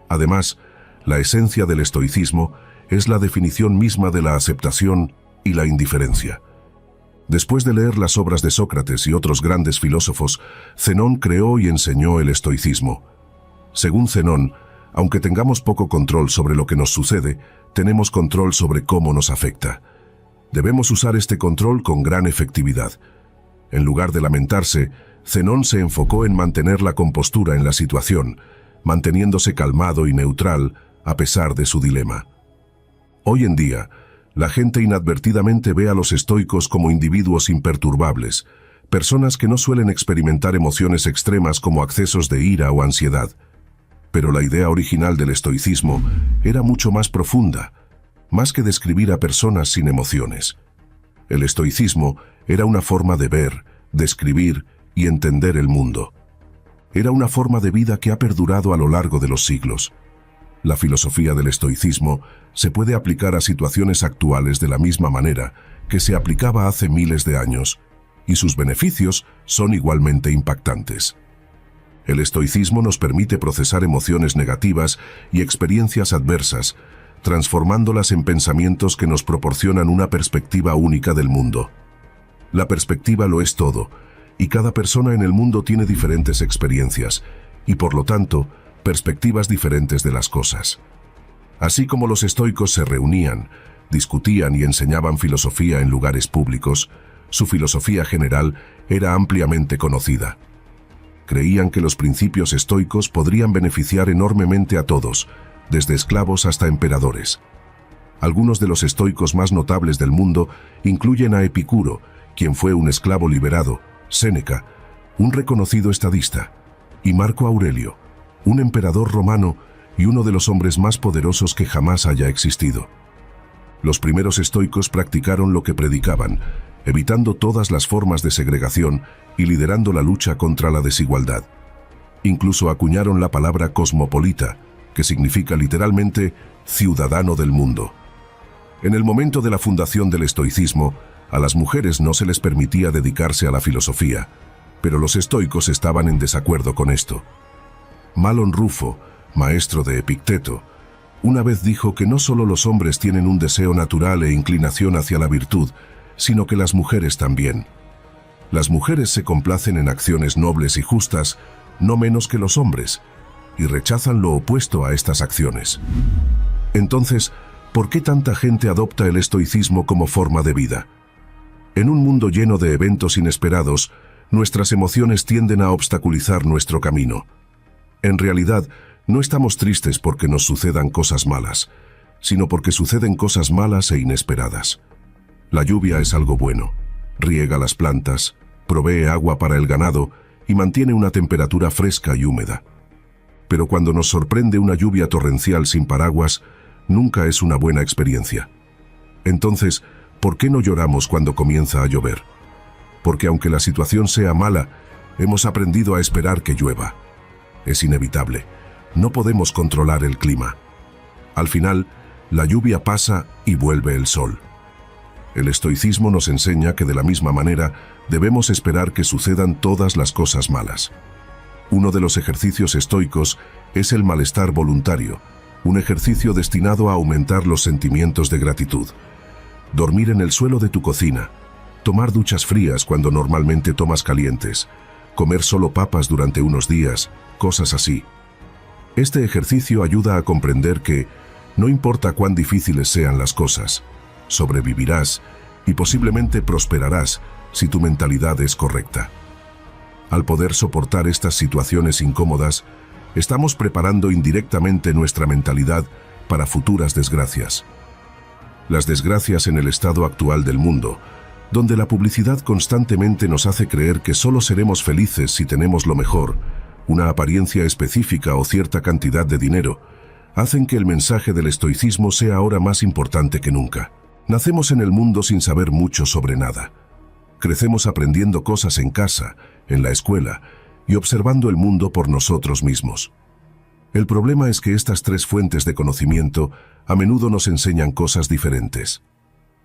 Además, la esencia del estoicismo es la definición misma de la aceptación y la indiferencia. Después de leer las obras de Sócrates y otros grandes filósofos, Zenón creó y enseñó el estoicismo. Según Zenón, aunque tengamos poco control sobre lo que nos sucede, tenemos control sobre cómo nos afecta. Debemos usar este control con gran efectividad. En lugar de lamentarse, Zenón se enfocó en mantener la compostura en la situación, manteniéndose calmado y neutral a pesar de su dilema. Hoy en día, la gente inadvertidamente ve a los estoicos como individuos imperturbables, personas que no suelen experimentar emociones extremas como accesos de ira o ansiedad. Pero la idea original del estoicismo era mucho más profunda, más que describir a personas sin emociones. El estoicismo era una forma de ver, describir y entender el mundo. Era una forma de vida que ha perdurado a lo largo de los siglos. La filosofía del estoicismo se puede aplicar a situaciones actuales de la misma manera que se aplicaba hace miles de años, y sus beneficios son igualmente impactantes. El estoicismo nos permite procesar emociones negativas y experiencias adversas, transformándolas en pensamientos que nos proporcionan una perspectiva única del mundo. La perspectiva lo es todo, y cada persona en el mundo tiene diferentes experiencias, y por lo tanto, perspectivas diferentes de las cosas. Así como los estoicos se reunían, discutían y enseñaban filosofía en lugares públicos, su filosofía general era ampliamente conocida. Creían que los principios estoicos podrían beneficiar enormemente a todos, desde esclavos hasta emperadores. Algunos de los estoicos más notables del mundo incluyen a Epicuro, quien fue un esclavo liberado, Séneca, un reconocido estadista, y Marco Aurelio, un emperador romano y uno de los hombres más poderosos que jamás haya existido. Los primeros estoicos practicaron lo que predicaban, evitando todas las formas de segregación y liderando la lucha contra la desigualdad. Incluso acuñaron la palabra cosmopolita, que significa literalmente ciudadano del mundo. En el momento de la fundación del estoicismo, a las mujeres no se les permitía dedicarse a la filosofía, pero los estoicos estaban en desacuerdo con esto. Malon Rufo, maestro de Epicteto, una vez dijo que no solo los hombres tienen un deseo natural e inclinación hacia la virtud, sino que las mujeres también. Las mujeres se complacen en acciones nobles y justas, no menos que los hombres. y rechazan lo opuesto a estas acciones. Entonces, ¿por qué tanta gente adopta el estoicismo como forma de vida? En un mundo lleno de eventos inesperados, nuestras emociones tienden a obstaculizar nuestro camino. En realidad, no estamos tristes porque nos sucedan cosas malas, sino porque suceden cosas malas e inesperadas. La lluvia es algo bueno. Riega las plantas, provee agua para el ganado y mantiene una temperatura fresca y húmeda. Pero cuando nos sorprende una lluvia torrencial sin paraguas, nunca es una buena experiencia. Entonces, ¿por qué no lloramos cuando comienza a llover? Porque aunque la situación sea mala, hemos aprendido a esperar que llueva. Es inevitable. No podemos controlar el clima. Al final, la lluvia pasa y vuelve el sol. El estoicismo nos enseña que de la misma manera debemos esperar que sucedan todas las cosas malas. Uno de los ejercicios estoicos es el malestar voluntario, un ejercicio destinado a aumentar los sentimientos de gratitud. Dormir en el suelo de tu cocina, tomar duchas frías cuando normalmente tomas calientes, comer solo papas durante unos días, cosas así. Este ejercicio ayuda a comprender que, no importa cuán difíciles sean las cosas, sobrevivirás y posiblemente prosperarás si tu mentalidad es correcta. Al poder soportar estas situaciones incómodas, estamos preparando indirectamente nuestra mentalidad para futuras desgracias. Las desgracias en el estado actual del mundo, donde la publicidad constantemente nos hace creer que solo seremos felices si tenemos lo mejor, una apariencia específica o cierta cantidad de dinero, hacen que el mensaje del estoicismo sea ahora más importante que nunca. Nacemos en el mundo sin saber mucho sobre nada. Crecemos aprendiendo cosas en casa, en la escuela y observando el mundo por nosotros mismos. El problema es que estas tres fuentes de conocimiento a menudo nos enseñan cosas diferentes.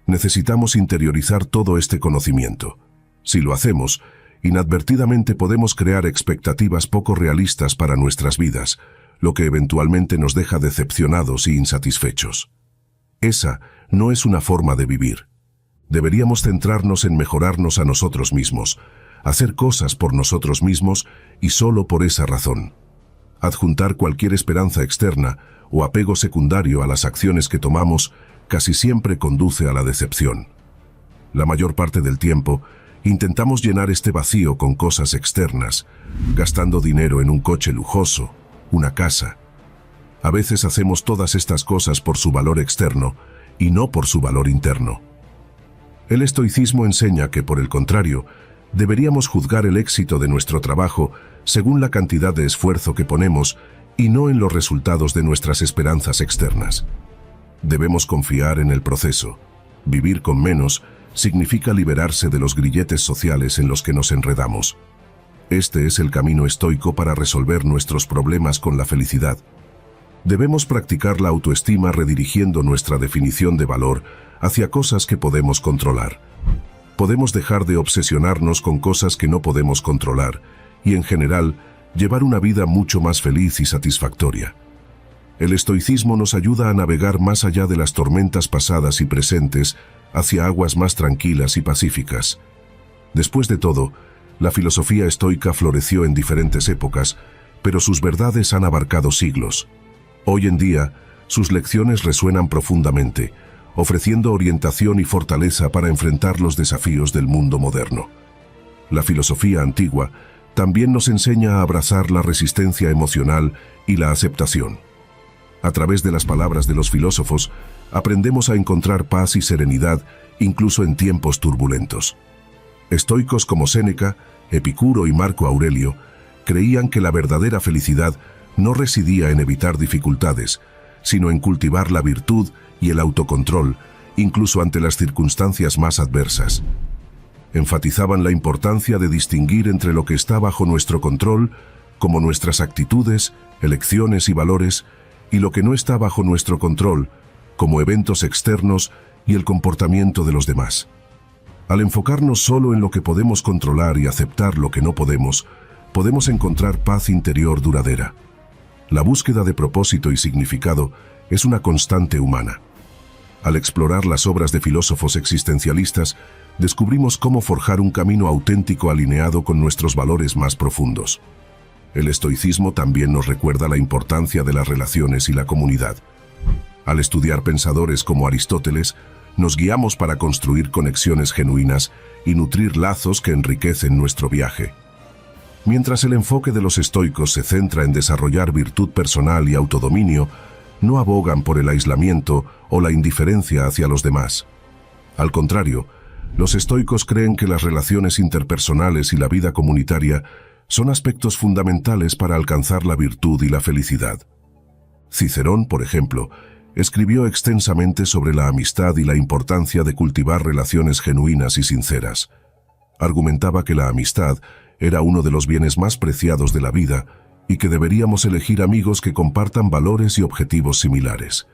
Necesitamos interiorizar todo este conocimiento. Si lo hacemos, inadvertidamente podemos crear expectativas poco realistas para nuestras vidas, lo que eventualmente nos deja decepcionados y insatisfechos. Esa no es una forma de vivir. Deberíamos centrarnos en mejorarnos a nosotros mismos, hacer cosas por nosotros mismos y solo por esa razón. Adjuntar cualquier esperanza externa o apego secundario a las acciones que tomamos casi siempre conduce a la decepción. La mayor parte del tiempo, intentamos llenar este vacío con cosas externas, gastando dinero en un coche lujoso, una casa. A veces hacemos todas estas cosas por su valor externo y no por su valor interno. El estoicismo enseña que, por el contrario, deberíamos juzgar el éxito de nuestro trabajo según la cantidad de esfuerzo que ponemos y no en los resultados de nuestras esperanzas externas. Debemos confiar en el proceso. Vivir con menos significa liberarse de los grilletes sociales en los que nos enredamos. Este es el camino estoico para resolver nuestros problemas con la felicidad. Debemos practicar la autoestima redirigiendo nuestra definición de valor hacia cosas que podemos controlar. Podemos dejar de obsesionarnos con cosas que no podemos controlar y, en general, llevar una vida mucho más feliz y satisfactoria. El estoicismo nos ayuda a navegar más allá de las tormentas pasadas y presentes hacia aguas más tranquilas y pacíficas. Después de todo, la filosofía estoica floreció en diferentes épocas, pero sus verdades han abarcado siglos. Hoy en día, sus lecciones resuenan profundamente, ofreciendo orientación y fortaleza para enfrentar los desafíos del mundo moderno. La filosofía antigua también nos enseña a abrazar la resistencia emocional y la aceptación. A través de las palabras de los filósofos, aprendemos a encontrar paz y serenidad incluso en tiempos turbulentos. Estoicos como Séneca, Epicuro y Marco Aurelio creían que la verdadera felicidad no residía en evitar dificultades, sino en cultivar la virtud y el autocontrol, incluso ante las circunstancias más adversas. Enfatizaban la importancia de distinguir entre lo que está bajo nuestro control, como nuestras actitudes, elecciones y valores, y lo que no está bajo nuestro control, como eventos externos y el comportamiento de los demás. Al enfocarnos solo en lo que podemos controlar y aceptar lo que no podemos encontrar paz interior duradera. La búsqueda de propósito y significado es una constante humana. Al explorar las obras de filósofos existencialistas, descubrimos cómo forjar un camino auténtico alineado con nuestros valores más profundos. El estoicismo también nos recuerda la importancia de las relaciones y la comunidad. Al estudiar pensadores como Aristóteles, nos guiamos para construir conexiones genuinas y nutrir lazos que enriquecen nuestro viaje. Mientras el enfoque de los estoicos se centra en desarrollar virtud personal y autodominio, no abogan por el aislamiento o la indiferencia hacia los demás. Al contrario, los estoicos creen que las relaciones interpersonales y la vida comunitaria son aspectos fundamentales para alcanzar la virtud y la felicidad. Cicerón, por ejemplo, escribió extensamente sobre la amistad y la importancia de cultivar relaciones genuinas y sinceras. Argumentaba que la amistad era uno de los bienes más preciados de la vida y que deberíamos elegir amigos que compartan valores y objetivos similares.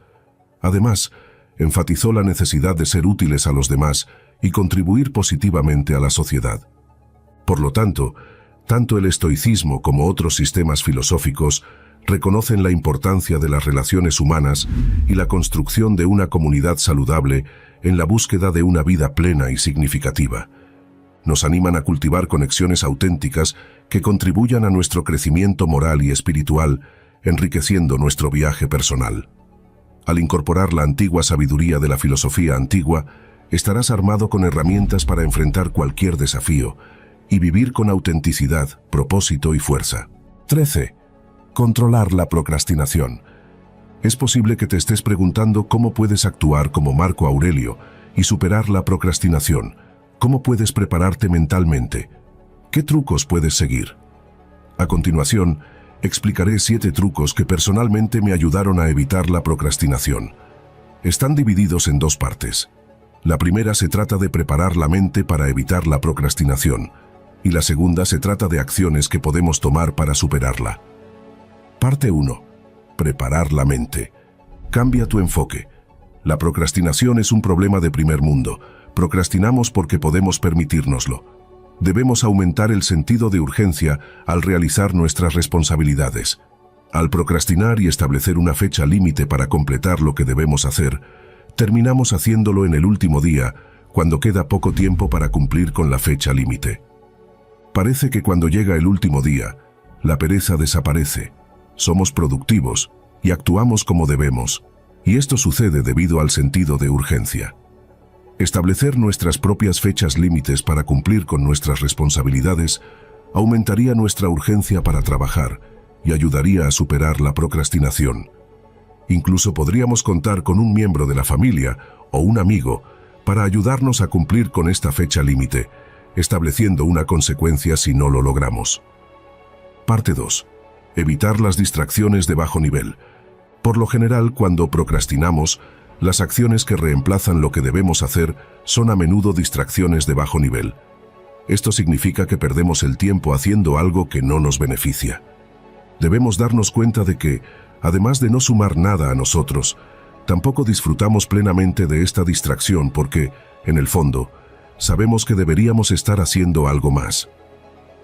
Además, enfatizó la necesidad de ser útiles a los demás y contribuir positivamente a la sociedad. Por lo tanto el estoicismo como otros sistemas filosóficos reconocen la importancia de las relaciones humanas y la construcción de una comunidad saludable en la búsqueda de una vida plena y significativa. Nos animan a cultivar conexiones auténticas que contribuyan a nuestro crecimiento moral y espiritual, enriqueciendo nuestro viaje personal. Al incorporar la antigua sabiduría de la filosofía antigua, estarás armado con herramientas para enfrentar cualquier desafío y vivir con autenticidad, propósito y fuerza. 13. Controlar la procrastinación. Es posible que te estés preguntando cómo puedes actuar como Marco Aurelio y superar la procrastinación. ¿Cómo puedes prepararte mentalmente? ¿Qué trucos puedes seguir? A continuación, explicaré 7 trucos que personalmente me ayudaron a evitar la procrastinación. Están divididos en 2 partes. La primera se trata de preparar la mente para evitar la procrastinación, y la segunda se trata de acciones que podemos tomar para superarla. Parte 1. Preparar la mente. Cambia tu enfoque. La procrastinación es un problema de primer mundo. Procrastinamos porque podemos permitírnoslo. Debemos aumentar el sentido de urgencia al realizar nuestras responsabilidades. Al procrastinar y establecer una fecha límite para completar lo que debemos hacer, terminamos haciéndolo en el último día, cuando queda poco tiempo para cumplir con la fecha límite. Parece que cuando llega el último día, la pereza desaparece, somos productivos y actuamos como debemos, y esto sucede debido al sentido de urgencia. Establecer nuestras propias fechas límites para cumplir con nuestras responsabilidades aumentaría nuestra urgencia para trabajar y ayudaría a superar la procrastinación. Incluso podríamos contar con un miembro de la familia o un amigo para ayudarnos a cumplir con esta fecha límite, estableciendo una consecuencia si no lo logramos. Parte 2. Evitar las distracciones de bajo nivel. Por lo general, cuando procrastinamos, las acciones que reemplazan lo que debemos hacer son a menudo distracciones de bajo nivel. Esto significa que perdemos el tiempo haciendo algo que no nos beneficia. Debemos darnos cuenta de que, además de no sumar nada a nosotros, tampoco disfrutamos plenamente de esta distracción porque, en el fondo, sabemos que deberíamos estar haciendo algo más.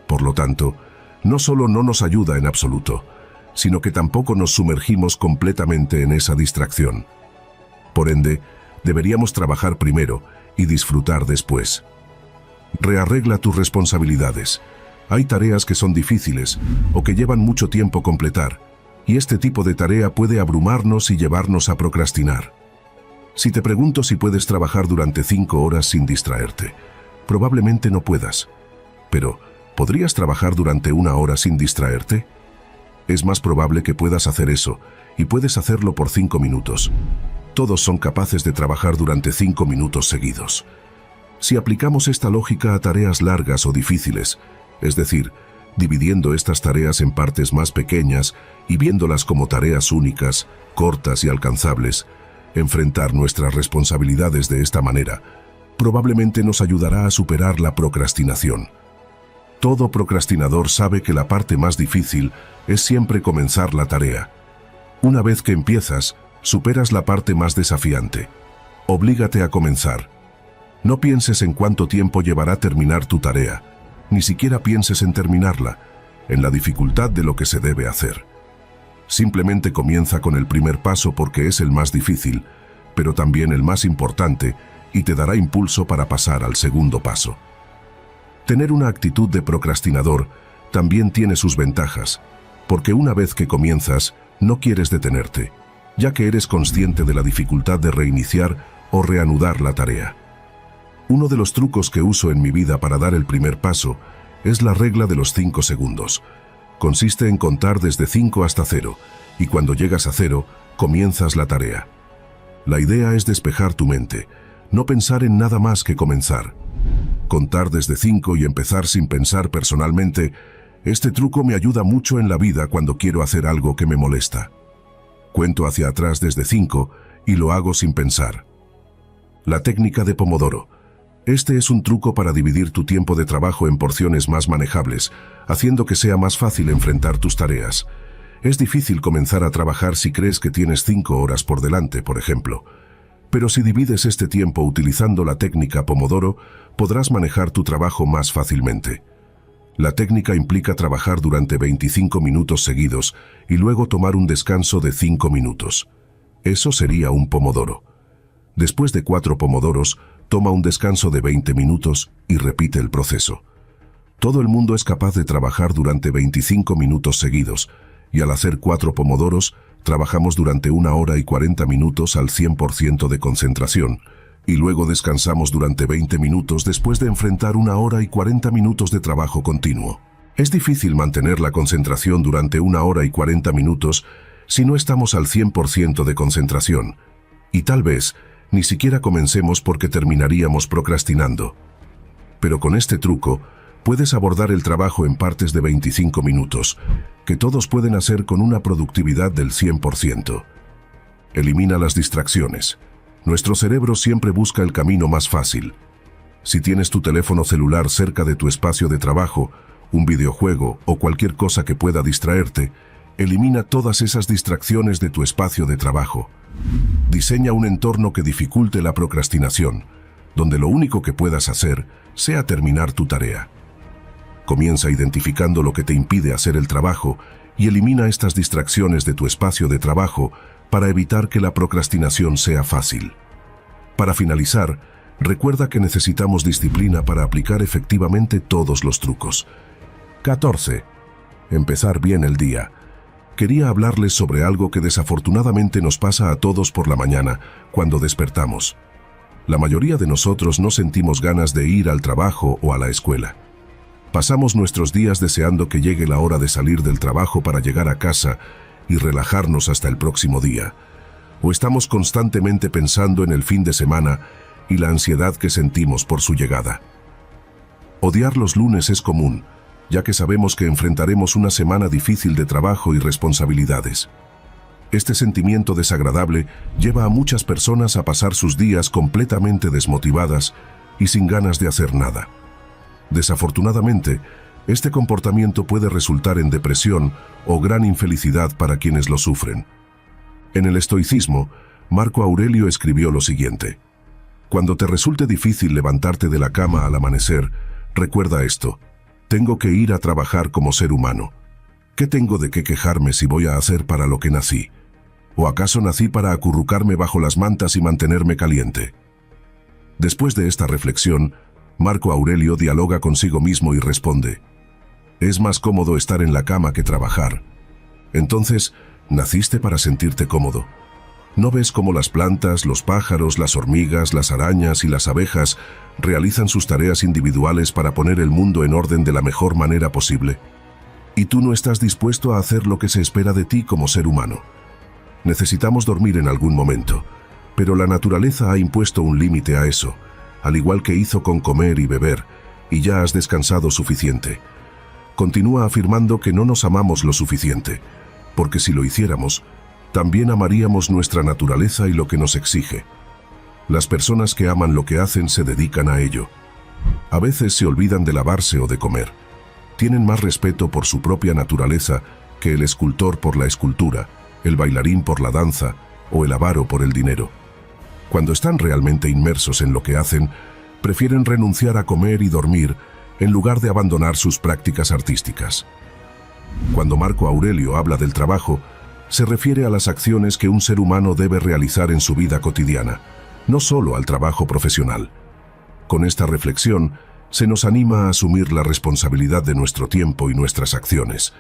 Por lo tanto, no solo no nos ayuda en absoluto, sino que tampoco nos sumergimos completamente en esa distracción. Por ende, deberíamos trabajar primero y disfrutar después. Rearregla tus responsabilidades. Hay tareas que son difíciles o que llevan mucho tiempo completar, y este tipo de tarea puede abrumarnos y llevarnos a procrastinar. Si te pregunto si puedes trabajar durante 5 horas sin distraerte, probablemente no puedas. Pero, ¿podrías trabajar durante 1 hora sin distraerte? Es más probable que puedas hacer eso, y puedes hacerlo por 5 minutos. Todos son capaces de trabajar durante 5 minutos seguidos. Si aplicamos esta lógica a tareas largas o difíciles, es decir, dividiendo estas tareas en partes más pequeñas y viéndolas como tareas únicas, cortas y alcanzables, enfrentar nuestras responsabilidades de esta manera probablemente nos ayudará a superar la procrastinación. Todo procrastinador sabe que la parte más difícil es siempre comenzar la tarea. Una vez que empiezas, superas la parte más desafiante. Oblígate a comenzar. No pienses en cuánto tiempo llevará terminar tu tarea, ni siquiera pienses en terminarla, en la dificultad de lo que se debe hacer. Simplemente comienza con el primer paso porque es el más difícil, pero también el más importante, y te dará impulso para pasar al segundo paso. Tener una actitud de procrastinador también tiene sus ventajas, porque una vez que comienzas, no quieres detenerte, ya que eres consciente de la dificultad de reiniciar o reanudar la tarea. Uno de los trucos que uso en mi vida para dar el primer paso es la regla de los 5 segundos. Consiste en contar desde 5 hasta 0, y cuando llegas a 0, comienzas la tarea. La idea es despejar tu mente, no pensar en nada más que comenzar. Contar desde 5 y empezar sin pensar personalmente, este truco me ayuda mucho en la vida cuando quiero hacer algo que me molesta. Cuento hacia atrás desde 5 y lo hago sin pensar. La técnica de Pomodoro. Este es un truco para dividir tu tiempo de trabajo en porciones más manejables, haciendo que sea más fácil enfrentar tus tareas. Es difícil comenzar a trabajar si crees que tienes 5 horas por delante, por ejemplo. Pero si divides este tiempo utilizando la técnica Pomodoro, podrás manejar tu trabajo más fácilmente. La técnica implica trabajar durante 25 minutos seguidos y luego tomar un descanso de 5 minutos. Eso sería un pomodoro. Después de 4 pomodoros, toma un descanso de 20 minutos y repite el proceso. Todo el mundo es capaz de trabajar durante 25 minutos seguidos, y al hacer 4 pomodoros, trabajamos durante 1 hora y 40 minutos al 100% de concentración, y luego descansamos durante 20 minutos después de enfrentar 1 hora y 40 minutos de trabajo continuo. Es difícil mantener la concentración durante 1 hora y 40 minutos si no estamos al 100% de concentración, y tal vez ni siquiera comencemos porque terminaríamos procrastinando. Pero con este truco, puedes abordar el trabajo en partes de 25 minutos, que todos pueden hacer con una productividad del 100%. Elimina las distracciones. Nuestro cerebro siempre busca el camino más fácil. Si tienes tu teléfono celular cerca de tu espacio de trabajo, un videojuego o cualquier cosa que pueda distraerte, elimina todas esas distracciones de tu espacio de trabajo. Diseña un entorno que dificulte la procrastinación, donde lo único que puedas hacer sea terminar tu tarea. Comienza identificando lo que te impide hacer el trabajo y elimina estas distracciones de tu espacio de trabajo para evitar que la procrastinación sea fácil. Para finalizar, recuerda que necesitamos disciplina para aplicar efectivamente todos los trucos. 14. Empezar bien el día. Quería hablarles sobre algo que desafortunadamente nos pasa a todos por la mañana, cuando despertamos. La mayoría de nosotros no sentimos ganas de ir al trabajo o a la escuela. Pasamos nuestros días deseando que llegue la hora de salir del trabajo para llegar a casa y relajarnos hasta el próximo día. O estamos constantemente pensando en el fin de semana y la ansiedad que sentimos por su llegada. Odiar los lunes es común, ya que sabemos que enfrentaremos una semana difícil de trabajo y responsabilidades. Este sentimiento desagradable lleva a muchas personas a pasar sus días completamente desmotivadas y sin ganas de hacer nada. Desafortunadamente, este comportamiento puede resultar en depresión o gran infelicidad para quienes lo sufren. En el estoicismo, Marco Aurelio escribió lo siguiente: cuando te resulte difícil levantarte de la cama al amanecer, recuerda esto: tengo que ir a trabajar como ser humano. ¿Qué tengo de qué quejarme si voy a hacer para lo que nací? ¿O acaso nací para acurrucarme bajo las mantas y mantenerme caliente? Después de esta reflexión, Marco Aurelio dialoga consigo mismo y responde: es más cómodo estar en la cama que trabajar. Entonces, naciste para sentirte cómodo. ¿No ves cómo las plantas, los pájaros, las hormigas, las arañas y las abejas realizan sus tareas individuales para poner el mundo en orden de la mejor manera posible? Y tú no estás dispuesto a hacer lo que se espera de ti como ser humano. Necesitamos dormir en algún momento, pero la naturaleza ha impuesto un límite a eso, al igual que hizo con comer y beber, y ya has descansado suficiente. Continúa afirmando que no nos amamos lo suficiente, porque si lo hiciéramos, también amaríamos nuestra naturaleza y lo que nos exige. Las personas que aman lo que hacen se dedican a ello. A veces se olvidan de lavarse o de comer. Tienen más respeto por su propia naturaleza que el escultor por la escultura, el bailarín por la danza o el avaro por el dinero. Cuando están realmente inmersos en lo que hacen, prefieren renunciar a comer y dormir en lugar de abandonar sus prácticas artísticas. Cuando Marco Aurelio habla del trabajo, se refiere a las acciones que un ser humano debe realizar en su vida cotidiana, no solo al trabajo profesional. Con esta reflexión, se nos anima a asumir la responsabilidad de nuestro tiempo y nuestras acciones.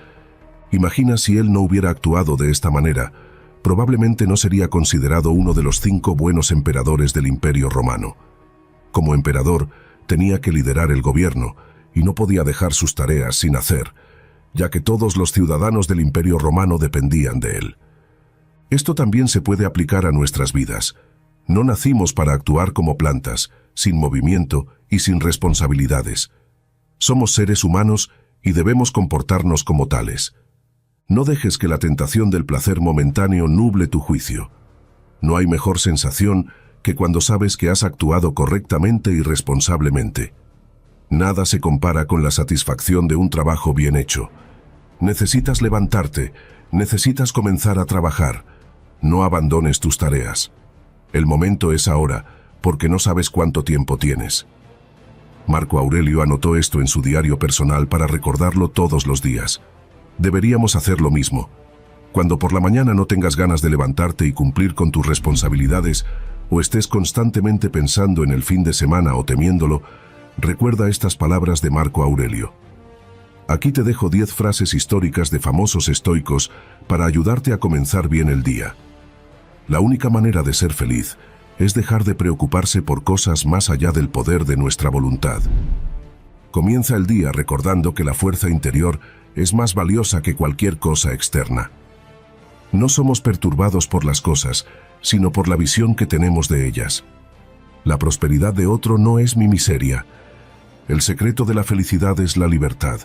Imagina si él no hubiera actuado de esta manera, probablemente no sería considerado uno de los 5 buenos emperadores del Imperio Romano. Como emperador, tenía que liderar el gobierno y no podía dejar sus tareas sin hacer, ya que todos los ciudadanos del Imperio Romano dependían de él. Esto también se puede aplicar a nuestras vidas. No nacimos para actuar como plantas, sin movimiento y sin responsabilidades. Somos seres humanos y debemos comportarnos como tales. No dejes que la tentación del placer momentáneo nuble tu juicio. No hay mejor sensación que cuando sabes que has actuado correctamente y responsablemente. Nada se compara con la satisfacción de un trabajo bien hecho. Necesitas levantarte, necesitas comenzar a trabajar. No abandones tus tareas. El momento es ahora, porque no sabes cuánto tiempo tienes. Marco Aurelio anotó esto en su diario personal para recordarlo todos los días. Deberíamos hacer lo mismo. Cuando por la mañana no tengas ganas de levantarte y cumplir con tus responsabilidades, o estés constantemente pensando en el fin de semana o temiéndolo, recuerda estas palabras de Marco Aurelio. Aquí te dejo 10 frases históricas de famosos estoicos para ayudarte a comenzar bien el día. La única manera de ser feliz es dejar de preocuparse por cosas más allá del poder de nuestra voluntad. Comienza el día recordando que la fuerza interior es más valiosa que cualquier cosa externa. No somos perturbados por las cosas, sino por la visión que tenemos de ellas. La prosperidad de otro no es mi miseria. El secreto de la felicidad es la libertad.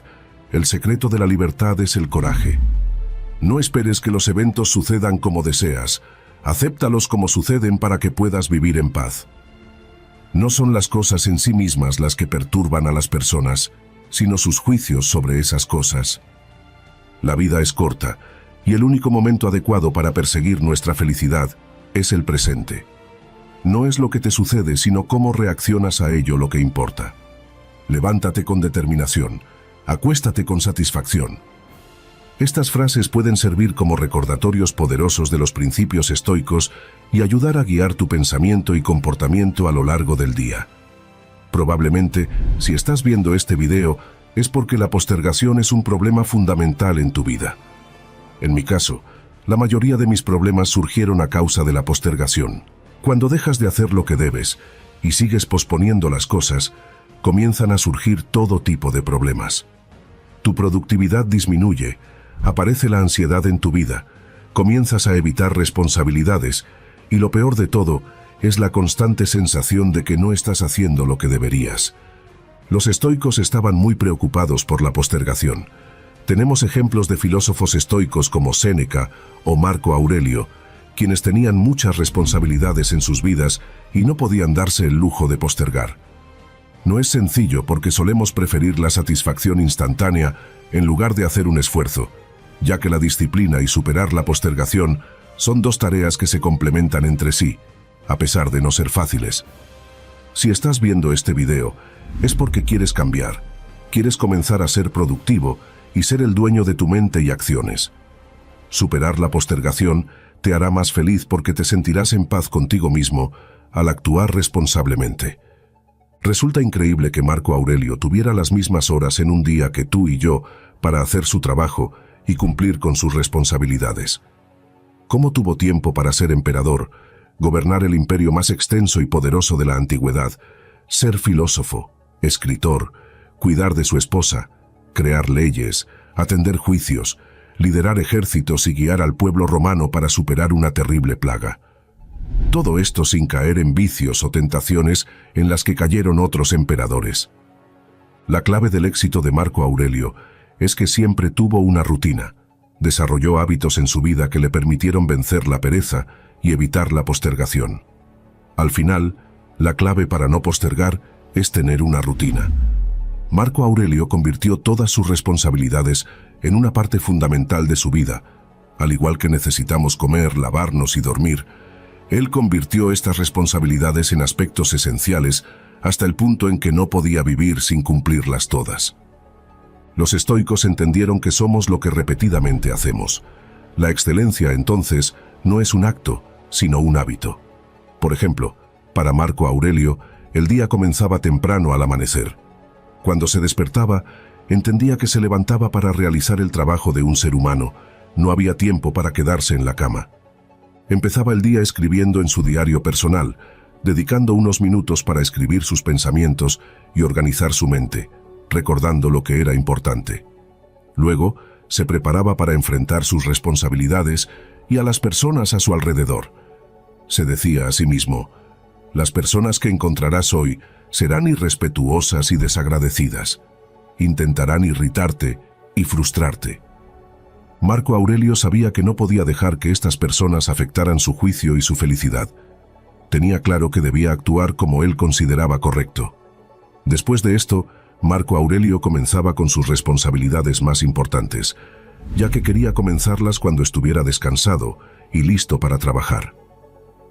El secreto de la libertad es el coraje. No esperes que los eventos sucedan como deseas. Acéptalos como suceden para que puedas vivir en paz. No son las cosas en sí mismas las que perturban a las personas, sino sus juicios sobre esas cosas. La vida es corta, y el único momento adecuado para perseguir nuestra felicidad es el presente. No es lo que te sucede, sino cómo reaccionas a ello lo que importa. Levántate con determinación, acuéstate con satisfacción. Estas frases pueden servir como recordatorios poderosos de los principios estoicos y ayudar a guiar tu pensamiento y comportamiento a lo largo del día. Probablemente, si estás viendo este video, es porque la postergación es un problema fundamental en tu vida. En mi caso, la mayoría de mis problemas surgieron a causa de la postergación. Cuando dejas de hacer lo que debes y sigues posponiendo las cosas, comienzan a surgir todo tipo de problemas. Tu productividad disminuye, aparece la ansiedad en tu vida, comienzas a evitar responsabilidades y lo peor de todo es la constante sensación de que no estás haciendo lo que deberías. Los estoicos estaban muy preocupados por la postergación. Tenemos ejemplos de filósofos estoicos como Séneca o Marco Aurelio, quienes tenían muchas responsabilidades en sus vidas y no podían darse el lujo de postergar. No es sencillo porque solemos preferir la satisfacción instantánea en lugar de hacer un esfuerzo, ya que la disciplina y superar la postergación son dos tareas que se complementan entre sí, a pesar de no ser fáciles. Si estás viendo este video, es porque quieres cambiar, quieres comenzar a ser productivo y ser el dueño de tu mente y acciones. Superar la postergación te hará más feliz porque te sentirás en paz contigo mismo al actuar responsablemente. Resulta increíble que Marco Aurelio tuviera las mismas horas en un día que tú y yo para hacer su trabajo y cumplir con sus responsabilidades. ¿Cómo tuvo tiempo para ser emperador, gobernar el imperio más extenso y poderoso de la antigüedad, ser filósofo, escritor, cuidar de su esposa, crear leyes, atender juicios, liderar ejércitos y guiar al pueblo romano para superar una terrible plaga? Todo esto sin caer en vicios o tentaciones en las que cayeron otros emperadores. La clave del éxito de Marco Aurelio es que siempre tuvo una rutina. Desarrolló hábitos en su vida que le permitieron vencer la pereza y evitar la postergación. Al final, la clave para no postergar es tener una rutina. Marco Aurelio convirtió todas sus responsabilidades en una parte fundamental de su vida. Al igual que necesitamos comer, lavarnos y dormir, él convirtió estas responsabilidades en aspectos esenciales hasta el punto en que no podía vivir sin cumplirlas todas. Los estoicos entendieron que somos lo que repetidamente hacemos. La excelencia, entonces, no es un acto, sino un hábito. Por ejemplo, para Marco Aurelio, el día comenzaba temprano al amanecer. Cuando se despertaba, entendía que se levantaba para realizar el trabajo de un ser humano. No había tiempo para quedarse en la cama. Empezaba el día escribiendo en su diario personal, dedicando unos minutos para escribir sus pensamientos y organizar su mente, recordando lo que era importante. Luego, se preparaba para enfrentar sus responsabilidades y a las personas a su alrededor. Se decía a sí mismo: las personas que encontrarás hoy serán irrespetuosas y desagradecidas. Intentarán irritarte y frustrarte. Marco Aurelio sabía que no podía dejar que estas personas afectaran su juicio y su felicidad. Tenía claro que debía actuar como él consideraba correcto. Después de esto, Marco Aurelio comenzaba con sus responsabilidades más importantes, ya que quería comenzarlas cuando estuviera descansado y listo para trabajar.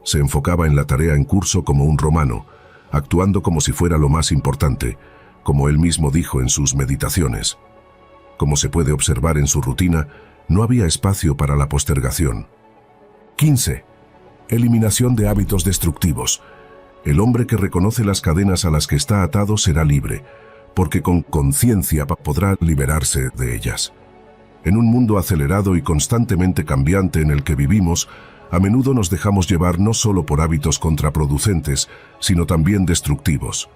Se enfocaba en la tarea en curso como un romano, actuando como si fuera lo más importante, como él mismo dijo en sus meditaciones. Como se puede observar en su rutina, no había espacio para la postergación. 15. Eliminación de hábitos destructivos. El hombre que reconoce las cadenas a las que está atado será libre, porque con conciencia podrá liberarse de ellas. En un mundo acelerado y constantemente cambiante en el que vivimos, a menudo nos dejamos llevar no solo por hábitos contraproducentes, sino también destructivos.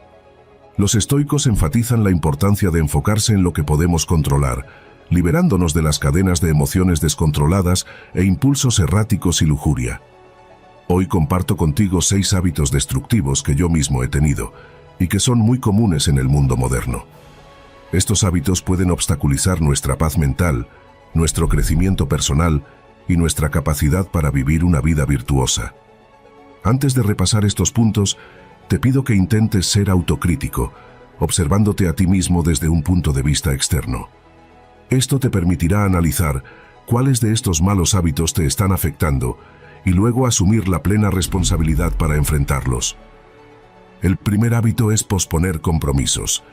Los estoicos enfatizan la importancia de enfocarse en lo que podemos controlar, liberándonos de las cadenas de emociones descontroladas e impulsos erráticos y lujuria. Hoy comparto contigo 6 hábitos destructivos que yo mismo he tenido y que son muy comunes en el mundo moderno. Estos hábitos pueden obstaculizar nuestra paz mental, nuestro crecimiento personal y nuestra capacidad para vivir una vida virtuosa. Antes de repasar estos puntos, te pido que intentes ser autocrítico, observándote a ti mismo desde un punto de vista externo. Esto te permitirá analizar cuáles de estos malos hábitos te están afectando y luego asumir la plena responsabilidad para enfrentarlos. El primer hábito es posponer compromisos.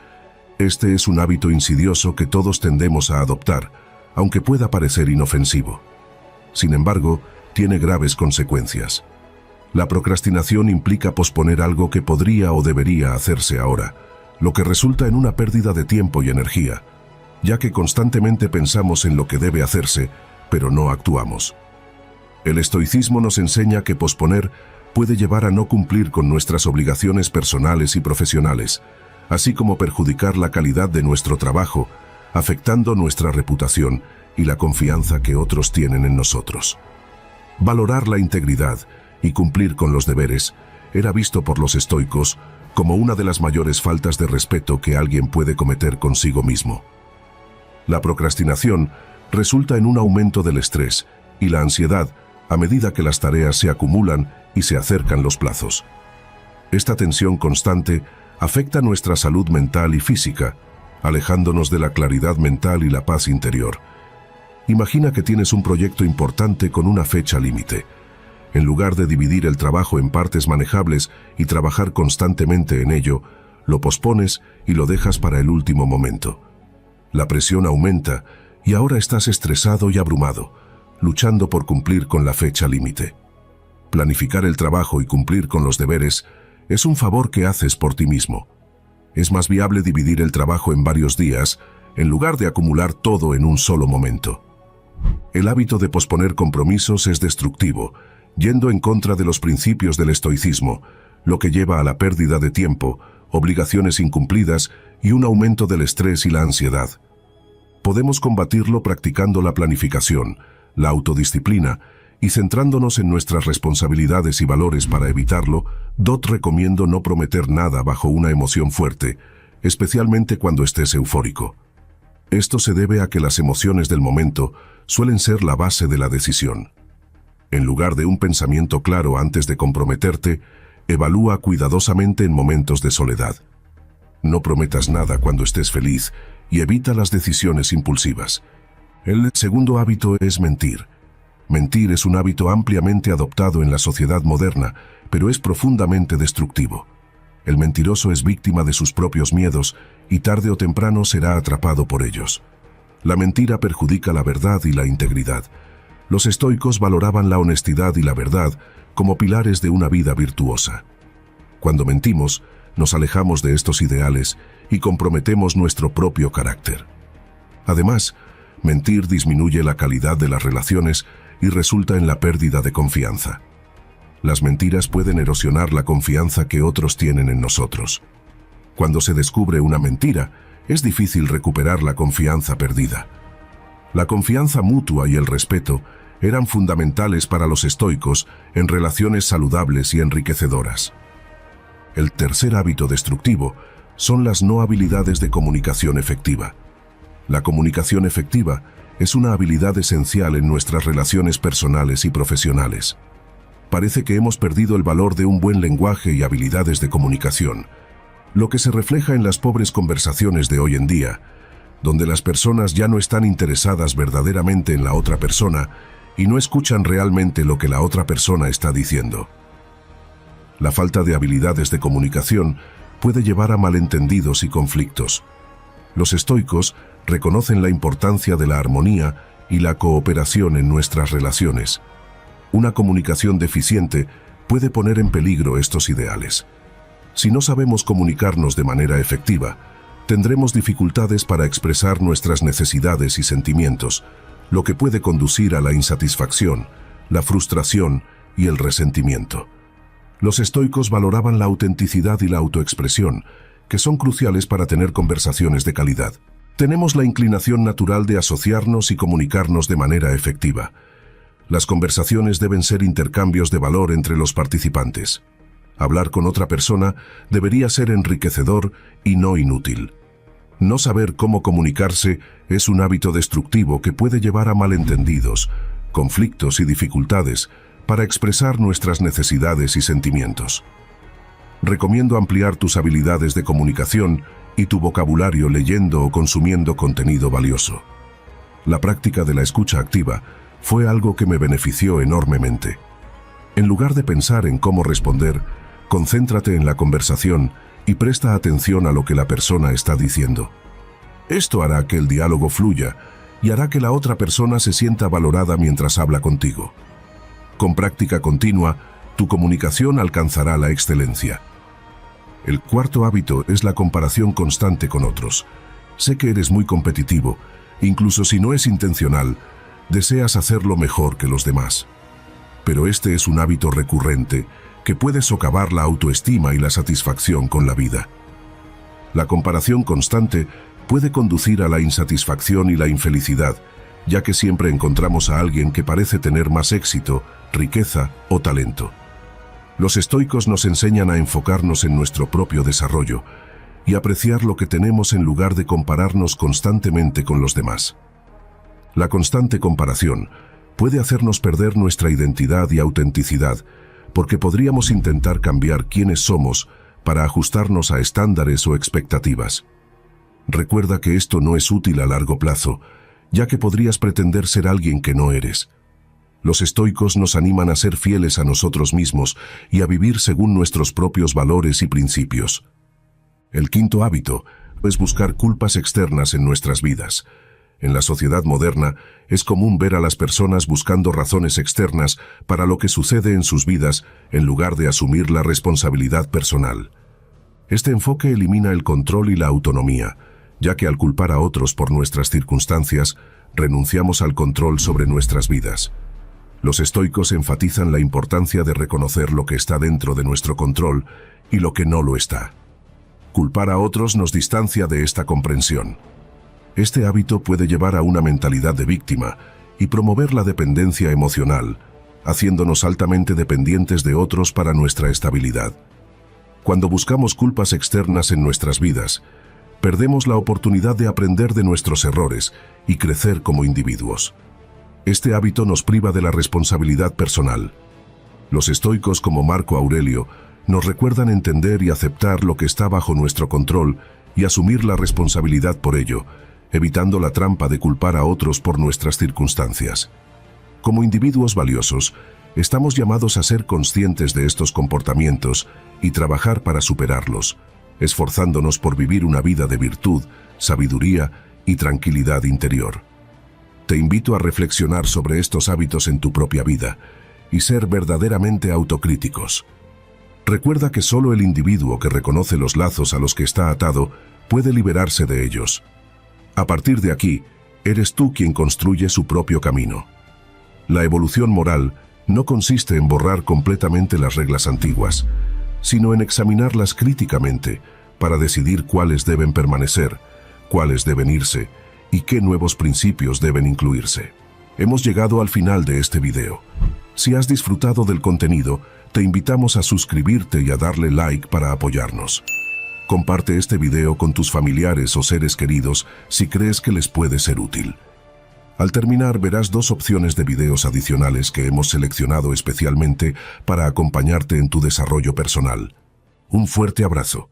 Este es un hábito insidioso que todos tendemos a adoptar, aunque pueda parecer inofensivo. Sin embargo, tiene graves consecuencias. La procrastinación implica posponer algo que podría o debería hacerse ahora, lo que resulta en una pérdida de tiempo y energía, ya que constantemente pensamos en lo que debe hacerse, pero no actuamos. El estoicismo nos enseña que posponer puede llevar a no cumplir con nuestras obligaciones personales y profesionales, así como perjudicar la calidad de nuestro trabajo, afectando nuestra reputación y la confianza que otros tienen en nosotros. Valorar la integridad y cumplir con los deberes era visto por los estoicos como una de las mayores faltas de respeto que alguien puede cometer consigo mismo. La procrastinación resulta en un aumento del estrés y la ansiedad a medida que las tareas se acumulan y se acercan los plazos. Esta tensión constante afecta nuestra salud mental y física, alejándonos de la claridad mental y la paz interior. Imagina que tienes un proyecto importante con una fecha límite. En lugar de dividir el trabajo en partes manejables y trabajar constantemente en ello, lo pospones y lo dejas para el último momento. La presión aumenta y ahora estás estresado y abrumado, luchando por cumplir con la fecha límite. Planificar el trabajo y cumplir con los deberes es un favor que haces por ti mismo. Es más viable dividir el trabajo en varios días, en lugar de acumular todo en un solo momento. El hábito de posponer compromisos es destructivo, yendo en contra de los principios del estoicismo, lo que lleva a la pérdida de tiempo, obligaciones incumplidas y un aumento del estrés y la ansiedad. Podemos combatirlo practicando la planificación, la autodisciplina y centrándonos en nuestras responsabilidades y valores. Para evitarlo, recomiendo no prometer nada bajo una emoción fuerte, especialmente cuando estés eufórico. Esto se debe a que las emociones del momento suelen ser la base de la decisión. En lugar de un pensamiento claro antes de comprometerte, evalúa cuidadosamente en momentos de soledad. No prometas nada cuando estés feliz y evita las decisiones impulsivas. El segundo hábito es mentir. Mentir es un hábito ampliamente adoptado en la sociedad moderna, pero es profundamente destructivo. El mentiroso es víctima de sus propios miedos y tarde o temprano será atrapado por ellos. La mentira perjudica la verdad y la integridad. Los estoicos valoraban la honestidad y la verdad como pilares de una vida virtuosa. Cuando mentimos, nos alejamos de estos ideales y comprometemos nuestro propio carácter. Además, mentir disminuye la calidad de las relaciones y resulta en la pérdida de confianza. Las mentiras pueden erosionar la confianza que otros tienen en nosotros. Cuando se descubre una mentira, es difícil recuperar la confianza perdida. La confianza mutua y el respeto eran fundamentales para los estoicos en relaciones saludables y enriquecedoras. El tercer hábito destructivo son las no habilidades de comunicación efectiva. La comunicación efectiva es una habilidad esencial en nuestras relaciones personales y profesionales. Parece que hemos perdido el valor de un buen lenguaje y habilidades de comunicación, lo que se refleja en las pobres conversaciones de hoy en día, donde las personas ya no están interesadas verdaderamente en la otra persona y no escuchan realmente lo que la otra persona está diciendo. La falta de habilidades de comunicación puede llevar a malentendidos y conflictos. Los estoicos reconocen la importancia de la armonía y la cooperación en nuestras relaciones. Una comunicación deficiente puede poner en peligro estos ideales. Si no sabemos comunicarnos de manera efectiva, tendremos dificultades para expresar nuestras necesidades y sentimientos, lo que puede conducir a la insatisfacción, la frustración y el resentimiento. Los estoicos valoraban la autenticidad y la autoexpresión, que son cruciales para tener conversaciones de calidad. Tenemos la inclinación natural de asociarnos y comunicarnos de manera efectiva. Las conversaciones deben ser intercambios de valor entre los participantes. Hablar con otra persona debería ser enriquecedor y no inútil. No saber cómo comunicarse es un hábito destructivo que puede llevar a malentendidos, conflictos y dificultades para expresar nuestras necesidades y sentimientos. Recomiendo ampliar tus habilidades de comunicación y tu vocabulario leyendo o consumiendo contenido valioso. La práctica de la escucha activa fue algo que me benefició enormemente. En lugar de pensar en cómo responder, concéntrate en la conversación y presta atención a lo que la persona está diciendo. Esto hará que el diálogo fluya y hará que la otra persona se sienta valorada mientras habla contigo. Con práctica continua, tu comunicación alcanzará la excelencia. El cuarto hábito es la comparación constante con otros. Sé que eres muy competitivo, incluso si no es intencional, deseas hacerlo mejor que los demás. Pero este es un hábito recurrente que puede socavar la autoestima y la satisfacción con la vida. La comparación constante puede conducir a la insatisfacción y la infelicidad, ya que siempre encontramos a alguien que parece tener más éxito, riqueza o talento. Los estoicos nos enseñan a enfocarnos en nuestro propio desarrollo y apreciar lo que tenemos en lugar de compararnos constantemente con los demás. La constante comparación puede hacernos perder nuestra identidad y autenticidad, porque podríamos intentar cambiar quiénes somos para ajustarnos a estándares o expectativas. Recuerda que esto no es útil a largo plazo, ya que podrías pretender ser alguien que no eres. Los estoicos nos animan a ser fieles a nosotros mismos y a vivir según nuestros propios valores y principios. El quinto hábito es buscar culpas externas en nuestras vidas. En la sociedad moderna, es común ver a las personas buscando razones externas para lo que sucede en sus vidas en lugar de asumir la responsabilidad personal. Este enfoque elimina el control y la autonomía, ya que al culpar a otros por nuestras circunstancias, renunciamos al control sobre nuestras vidas. Los estoicos enfatizan la importancia de reconocer lo que está dentro de nuestro control y lo que no lo está. Culpar a otros nos distancia de esta comprensión. Este hábito puede llevar a una mentalidad de víctima y promover la dependencia emocional, haciéndonos altamente dependientes de otros para nuestra estabilidad. Cuando buscamos culpas externas en nuestras vidas, perdemos la oportunidad de aprender de nuestros errores y crecer como individuos. Este hábito nos priva de la responsabilidad personal. Los estoicos como Marco Aurelio nos recuerdan entender y aceptar lo que está bajo nuestro control y asumir la responsabilidad por ello, evitando la trampa de culpar a otros por nuestras circunstancias. Como individuos valiosos, estamos llamados a ser conscientes de estos comportamientos y trabajar para superarlos, esforzándonos por vivir una vida de virtud, sabiduría y tranquilidad interior. Te invito a reflexionar sobre estos hábitos en tu propia vida y ser verdaderamente autocríticos. Recuerda que solo el individuo que reconoce los lazos a los que está atado puede liberarse de ellos. A partir de aquí, eres tú quien construye su propio camino. La evolución moral no consiste en borrar completamente las reglas antiguas, sino en examinarlas críticamente para decidir cuáles deben permanecer, cuáles deben irse y qué nuevos principios deben incluirse. Hemos llegado al final de este video. Si has disfrutado del contenido, te invitamos a suscribirte y a darle like para apoyarnos. Comparte este video con tus familiares o seres queridos si crees que les puede ser útil. Al terminar verás 2 opciones de videos adicionales que hemos seleccionado especialmente para acompañarte en tu desarrollo personal. Un fuerte abrazo.